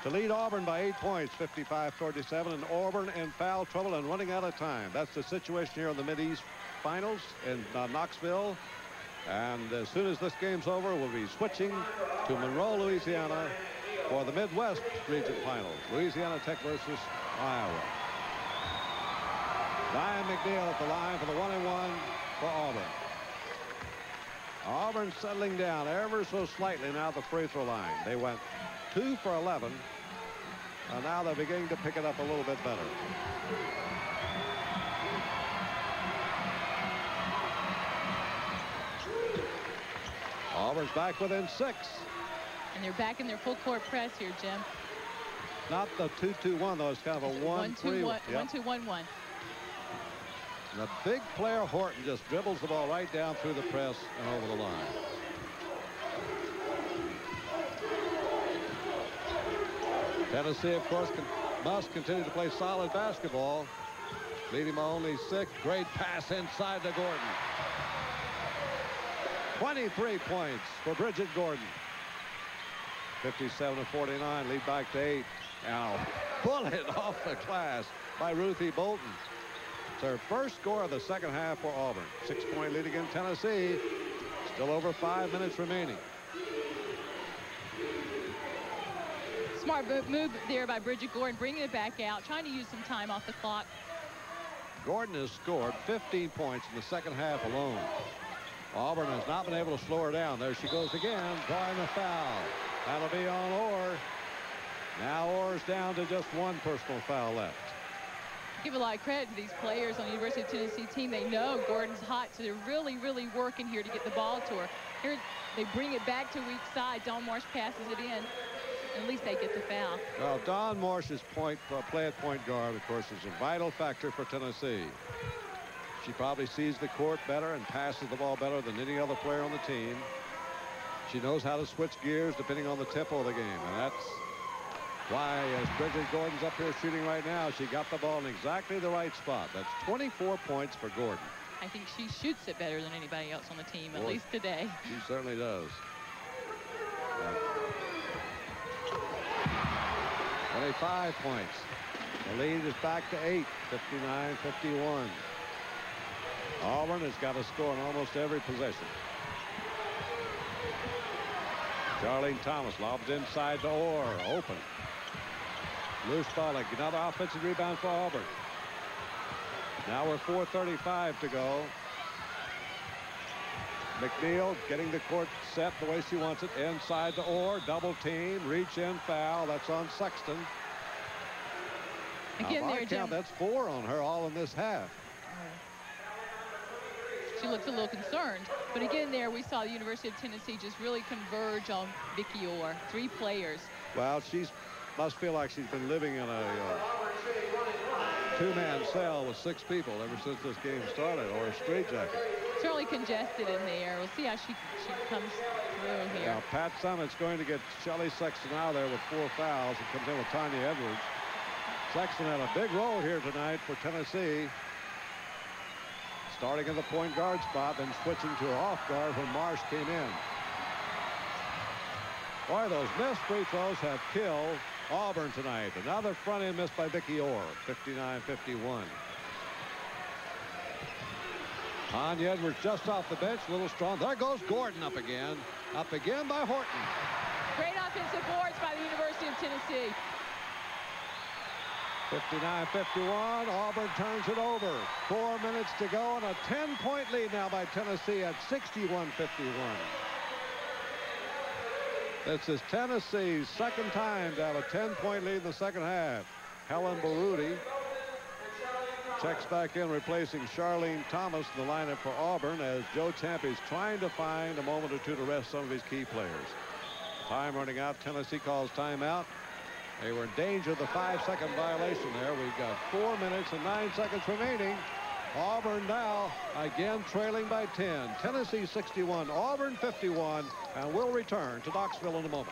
Speaker 1: to lead Auburn by 8 points, 55-47, and Auburn in foul trouble and running out of time. That's the situation here in the Mid-East Finals in Knoxville. And as soon as this game's over, we'll be switching to Monroe, Louisiana for the Midwest Region Finals. Louisiana Tech versus Iowa. Diane McNeil at the line for the 1-and-1 for Auburn. Auburn settling down ever so slightly now at the free throw line. They went 2 for 11, and now they're beginning to pick it up a little bit better. Auburn's back within 6. And they're back in their full court press here, Jim. Not the 2-2-1, though. It's kind of a 1-3. 1-2-1-1. The big player Horton just dribbles the ball right down through the press and over the line. Tennessee, of course, must continue to play solid basketball. Leading by only 6. Great pass inside to Gordon. 23 points for Bridget Gordon. 57-49, lead back to 8. Now, bullet off the glass by Ruthie Bolton. It's her first score of the second half for Auburn. 6-point lead against Tennessee. Still over 5 minutes remaining. Smart move there by Bridget Gordon, bringing it back out, trying to use some time off the clock. Gordon has scored 15 points in the second half alone. Auburn has not been able to slow her down. There she goes again, drawing a foul. That'll be on Orr. Now Orr's down to just 1 personal foul left. Give a lot of credit to these players on the University of Tennessee team. They know Gordon's hot, so they're really, really working here to get the ball to her. Here they bring it back to weak side. Dawn Marsh passes it in. At least they get the foul. Well, Dawn Marsh's play at point guard, of course, is a vital factor for Tennessee. She probably sees the court better and passes the ball better than any other player on the team. She knows how to switch gears depending on the tempo of the game, and that's why, as Bridget Gordon's up here shooting right now, she got the ball in exactly the right spot. That's 24 points for Gordon. I think she shoots it better than anybody else on the team, at least today. She certainly does. 25 points. The lead is back to 8, 59-51. Auburn has got a score in almost every possession. Charlene Thomas lobs inside to Orr, open. Loose ball, another offensive rebound for Auburn. Now we're 4:35 to go. McNeil getting the court set the way she wants it. Inside to Orr, double team, reach in, foul. That's on Sexton. Again, there, Jim. That's 4 on her all in this half. She looks a little concerned, but again there we saw the University of Tennessee just really converge on Vicki Orr. 3 players. Well, she must feel like she's been living in a two-man cell with 6 people ever since this game started, or a straitjacket.
Speaker 3: Certainly congested in there. We'll see how she comes through here.
Speaker 1: Now, Pat Summitt's going to get Shelly Sexton out of there with 4 fouls and comes in with Tanya Edwards. Sexton had a big role here tonight for Tennessee. Starting in the point guard spot, then switching to an off guard when Marsh came in. Boy, those missed free throws have killed Auburn tonight. Another front end miss by Vicki Orr, 59-51. Tanya Edwards just off the bench, a little strong. There goes Gordon up again by Horton.
Speaker 3: Great offensive boards by the University of Tennessee.
Speaker 1: 59-51. Auburn turns it over. 4 minutes to go and a 10-point lead now by Tennessee at 61-51. This is Tennessee's second time to have a 10-point lead in the second half. Helen Baruti checks back in, replacing Charlene Thomas in the lineup for Auburn, as Joe Champy's trying to find a moment or two to rest some of his key players. Time running out. Tennessee calls timeout. They were in danger of the 5-second violation there. We've got 4 minutes and 9 seconds remaining. Auburn now again trailing by 10. Tennessee 61, Auburn 51, and we'll return to Knoxville in a moment.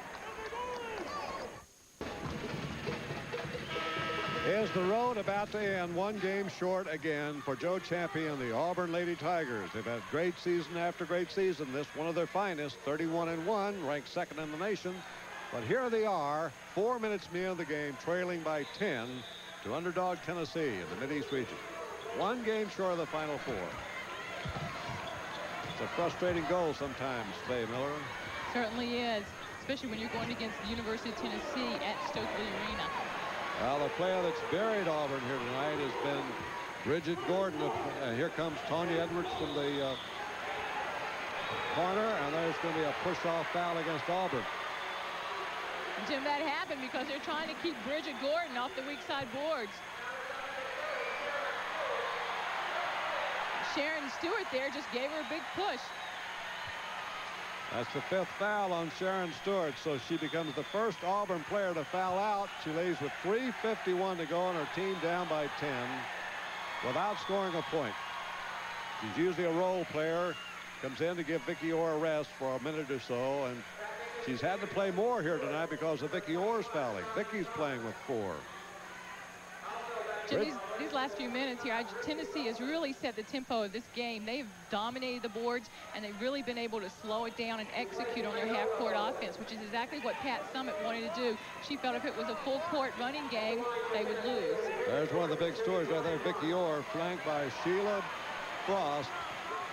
Speaker 1: Is the road about to end? One game short again for Joe Champy and the Auburn Lady Tigers. They've had great season after great season. This one of their finest, 31-1, ranked second in the nation. But here they are, 4 minutes into the game, trailing by 10 to underdog Tennessee in the Mid-East region. One game short of the Final Four. It's a frustrating goal sometimes, Faye Miller.
Speaker 3: Certainly is, especially when you're going against the University of Tennessee at Stokely Arena.
Speaker 1: Well, the player that's buried Auburn here tonight has been Bridget Gordon. Here comes Tanya Edwards from the corner, and there's going to be a push-off foul against Auburn.
Speaker 3: Jim, that happened because they're trying to keep Bridget Gordon off the weak side boards. Sharon Stewart there just gave her a big push.
Speaker 1: That's the 5th foul on Sharon Stewart, so she becomes the first Auburn player to foul out. She leaves with 3:51 to go and her team down by 10 without scoring a point. She's usually a role player, comes in to give Vicki Orr a rest for a minute or so, and she's had to play more here tonight because of Vicki Orr's fouling. Vicki's playing with 4.
Speaker 3: Jim, these last few minutes here, Tennessee has really set the tempo of this game. They've dominated the boards, and they've really been able to slow it down and execute on their half-court offense, which is exactly what Pat Summitt wanted to do. She felt if it was a full-court running game, they would lose. There's one of the big stories right there. Vicki Orr, flanked by Sheila Frost,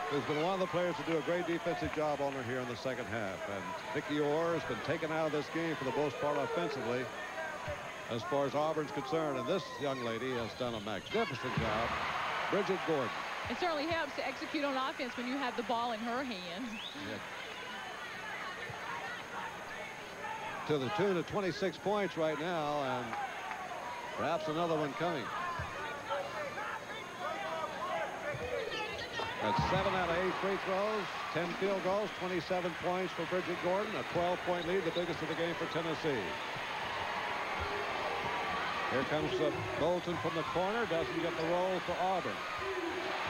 Speaker 3: who's been one of the players to do a great defensive job on her here in the second half. And Vicki Orr has been taken out of this game for the most part offensively, as far as Auburn's concerned, and this young lady has done a magnificent job. Bridget Gordon. It certainly helps to execute on offense when you have the ball in her hands.
Speaker 1: Yeah. To the tune of 26 points right now, and perhaps another one coming. That's 7 out of 8 free throws, 10 field goals, 27 points for Bridget Gordon, a 12-point lead, the biggest of the game for Tennessee. Here comes Bolton from the corner, doesn't get the roll for Auburn.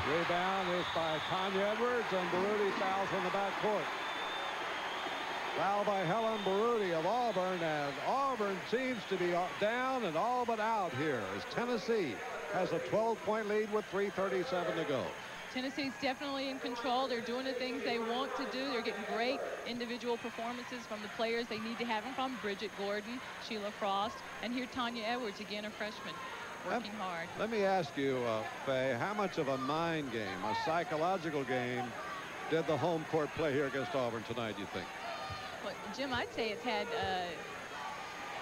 Speaker 1: Rebound is by Tanya Edwards, and Baruti fouls on the backcourt. Foul by Helen Baruti of Auburn, and Auburn seems to be down and all but out here as Tennessee has a 12-point lead with 3:37 to go.
Speaker 3: Tennessee's definitely in control. They're doing the things they want to do. They're getting great individual performances from the players they need to have them from. Bridget Gordon, Sheila Frost, and here Tanya Edwards, again a freshman, working hard.
Speaker 1: Let me ask you, Faye, how much of a mind game, a psychological game, did the home court play here against Auburn tonight, you think?
Speaker 3: Well, Jim, I'd say it's had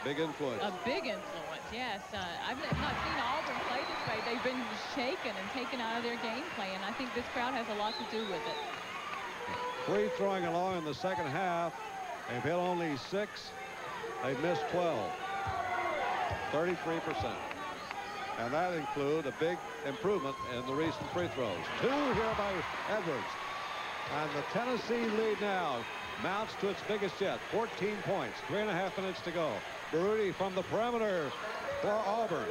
Speaker 1: big influence.
Speaker 3: A big influence, yes. I've not seen Auburn play this way. They've been shaken and taken out of their game plan. I think this crowd has a lot to do with it.
Speaker 1: Free throwing along in the second half. They've hit only 6. They've missed 12. 33%. And that includes a big improvement in the recent free throws. 2 here by Edwards. And the Tennessee lead now mounts to its biggest yet. 14 points. 3.5 minutes to go. Baruti from the perimeter for Auburn,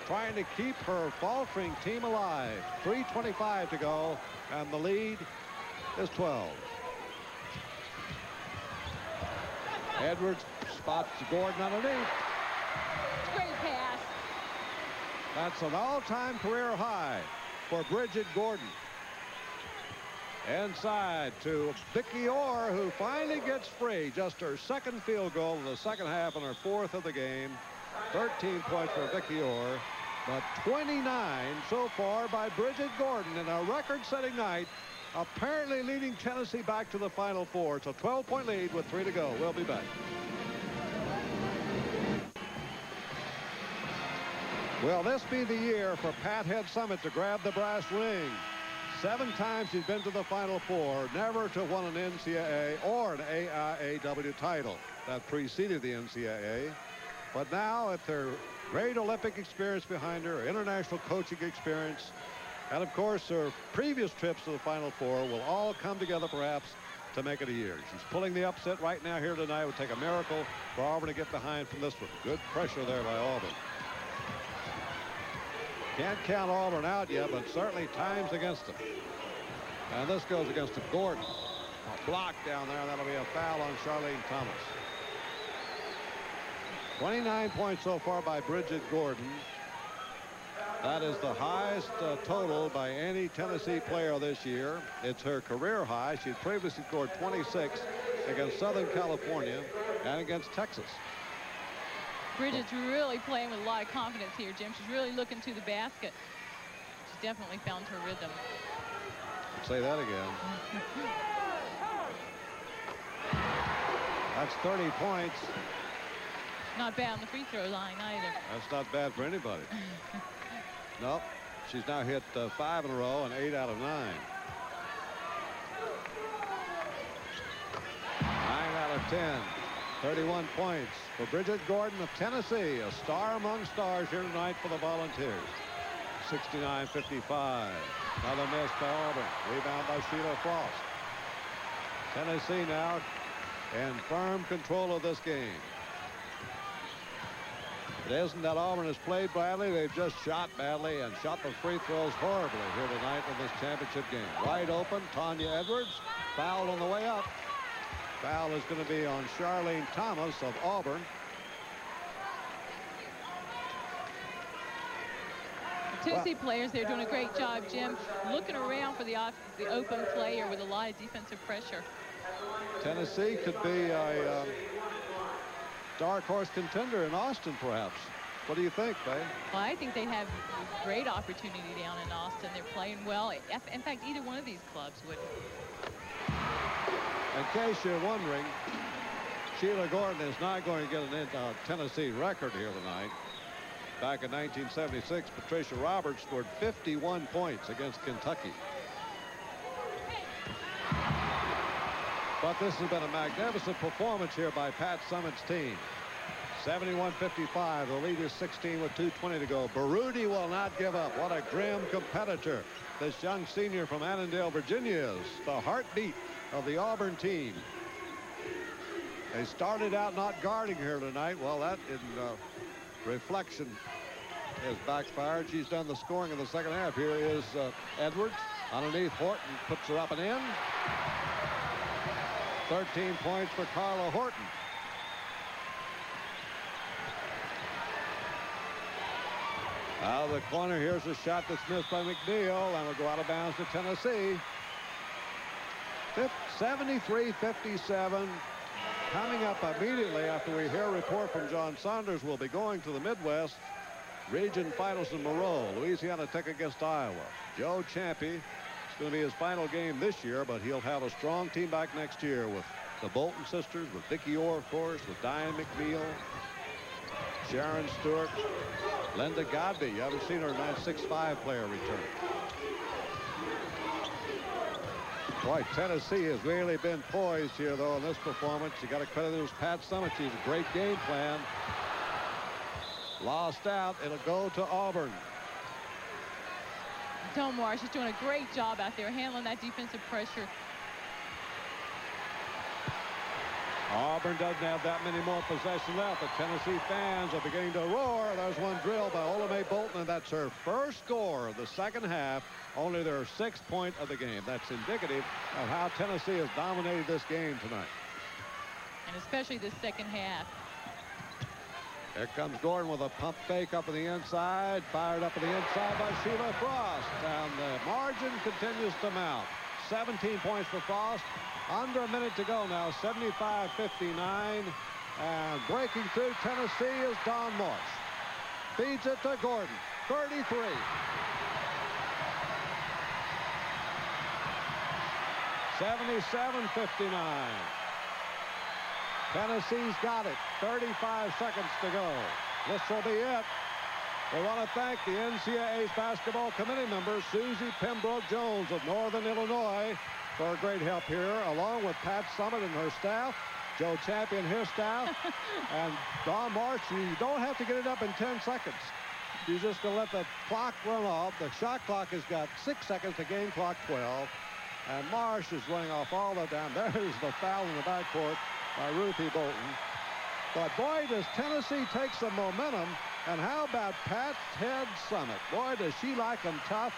Speaker 1: trying to keep her faltering team alive. 3:25 to go, and the lead is 12. Edwards spots Gordon underneath.
Speaker 3: Great pass.
Speaker 1: That's an all-time career high for Bridget Gordon. Inside to Vicki Orr, who finally gets free. Just her second field goal in the second half and her fourth of the game. 13 points for Vicki Orr, but 29 so far by Bridget Gordon in a record-setting night, apparently leading Tennessee back to the Final Four. It's a 12-point lead with 3 to go. We'll be back. Will this be the year for Pat Head Summit to grab the brass ring? 7 times she's been to the Final Four, never to win an NCAA or an AIAW title that preceded the NCAA. But now, with her great Olympic experience behind her, international coaching experience, and of course her previous trips to the Final Four will all come together perhaps to make it a year. She's pulling the upset right now here tonight. It would take a miracle for Auburn to get behind from this one. Good pressure there by Auburn. Can't count Auburn out yet, but certainly time's against them. And this goes against the Gordon. A block down there. That'll be a foul on Charlene Thomas. 29 points so far by Bridget Gordon. That is the highest total by any Tennessee player this year. It's her career high. She'd previously scored 26 against Southern California and against Texas.
Speaker 3: Bridget's really playing with a lot of confidence here, Jim. She's really looking to the basket. She's definitely found her rhythm.
Speaker 1: Say that again. That's 30 points.
Speaker 3: Not bad on the free throw line either.
Speaker 1: That's not bad for anybody. Nope. She's now hit 5 in a row and 8 out of 9. 9 out of 10. 31 points for Bridget Gordon of Tennessee, a star among stars here tonight for the Volunteers. 69-55. Another miss by Auburn. Rebound by Sheila Frost. Tennessee now in firm control of this game. It isn't that Auburn has played badly. They've just shot badly and shot the free throws horribly here tonight in this championship game. Wide open, Tanya Edwards. Fouled on the way up. Foul is going to be on Charlene Thomas of Auburn.
Speaker 3: Tennessee players, they're doing a great job, Jim, looking around for the open player with a lot of defensive pressure.
Speaker 1: Tennessee could be a dark horse contender in Austin, perhaps. What do you think, Faye?
Speaker 3: Well, I think they have great opportunity down in Austin. They're playing well. In fact, either one of these clubs would.
Speaker 1: In case you're wondering, Sheila Gordon is not going to get a Tennessee record here tonight. Back in 1976, Patricia Roberts scored 51 points against Kentucky. But this has been a magnificent performance here by Pat Summitt's team. 71-55. The lead is 16 with 2:20 to go. Baruti will not give up. What a grim competitor this young senior from Annandale, Virginia is. The heartbeat of the Auburn team. They started out not guarding her tonight. Well, that in reflection has backfired. She's done the scoring in the second half. Here is Edwards underneath Horton, puts her up and in. 13 points for Carla Horton. Out of the corner, here's a shot that's missed by McNeil, and will go out of bounds to Tennessee. 73-57. Coming up immediately after we hear a report from John Saunders, we'll be going to the Midwest Region Finals in Moreau. Louisiana Tech against Iowa. Joe Champy, it's going to be his final game this year, but he'll have a strong team back next year with the Bolton sisters, with Vicki Orr, of course, with Diane McNeil, Sharon Stewart, Linda Godby. You haven't seen her 6'5" player return. Boy, Tennessee has really been poised here, though, in this performance. You got to credit it to Pat Summitt. He's a great game plan. Lost out. It'll go to Auburn.
Speaker 3: Tomar, she's doing a great job out there handling that defensive pressure.
Speaker 1: Auburn doesn't have that many more possessions left. The Tennessee fans are beginning to roar. There's one drill by Ola Mae Bolton, and that's her first score of the second half. Only their 6th point of the game. That's indicative of how Tennessee has dominated this game tonight.
Speaker 3: And especially the second half.
Speaker 1: Here comes Gordon with a pump fake up on the inside. Fired up on the inside by Sheila Frost. And the margin continues to mount. 17 points for Frost. Under a minute to go now. 75-59. And breaking through Tennessee is Dawn Morse. Feeds it to Gordon. 33. (77-59). Tennessee's got it. 35 seconds to go. This will be it. We want to thank the NCAA's basketball committee member, Susie Pembroke Jones of Northern Illinois, for great help here, along with Pat Summit and her staff, Joe Champion, his staff, and Dawn March. You don't have to get it up in 10 seconds. You're just going to let the clock run off. The shot clock has got 6 seconds, the game clock 12. And Marsh is running off all the time. There's the foul in the backcourt by Ruthie Bolton. But boy, does Tennessee take some momentum. And how about Pat Head Summit? Boy, does she like them tough.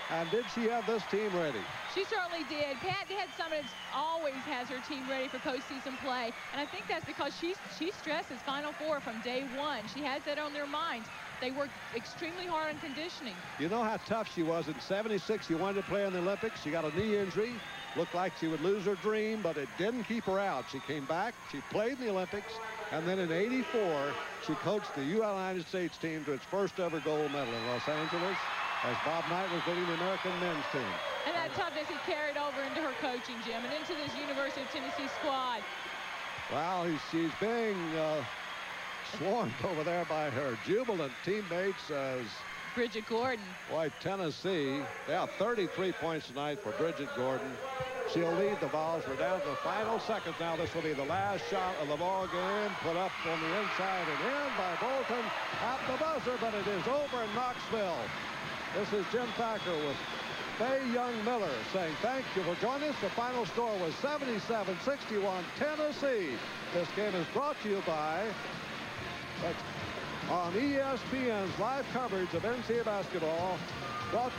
Speaker 1: And did she have this team ready?
Speaker 3: She certainly did. Pat Head Summit always has her team ready for postseason play. And I think that's because she stresses Final Four from day one. She has that on their minds. They worked extremely hard on conditioning.
Speaker 1: You know how tough she was. In '76, she wanted to play in the Olympics. She got a knee injury. Looked like she would lose her dream, but it didn't keep her out. She came back. She played in the Olympics. And then in '84, she coached the United States team to its first ever gold medal in Los Angeles, as Bob Knight was leading the American men's team.
Speaker 3: And that toughness he carried over into her coaching, Jim, and into this University of Tennessee squad.
Speaker 1: Well, she's being swarmed over there by her jubilant teammates as
Speaker 3: Bridget Gordon.
Speaker 1: Boy, Tennessee, they have 33 points tonight for Bridget Gordon. She'll lead the Vols. We're down to the final seconds now. This will be the last shot of the ball game. Put up on the inside and in by Bolton at the buzzer, but it is over in Knoxville. This is Jim Thacker with Faye Young-Miller saying thank you for joining us. The final score was 77-61 Tennessee. This game is brought to you by on ESPN's live coverage of NCAA basketball. Brought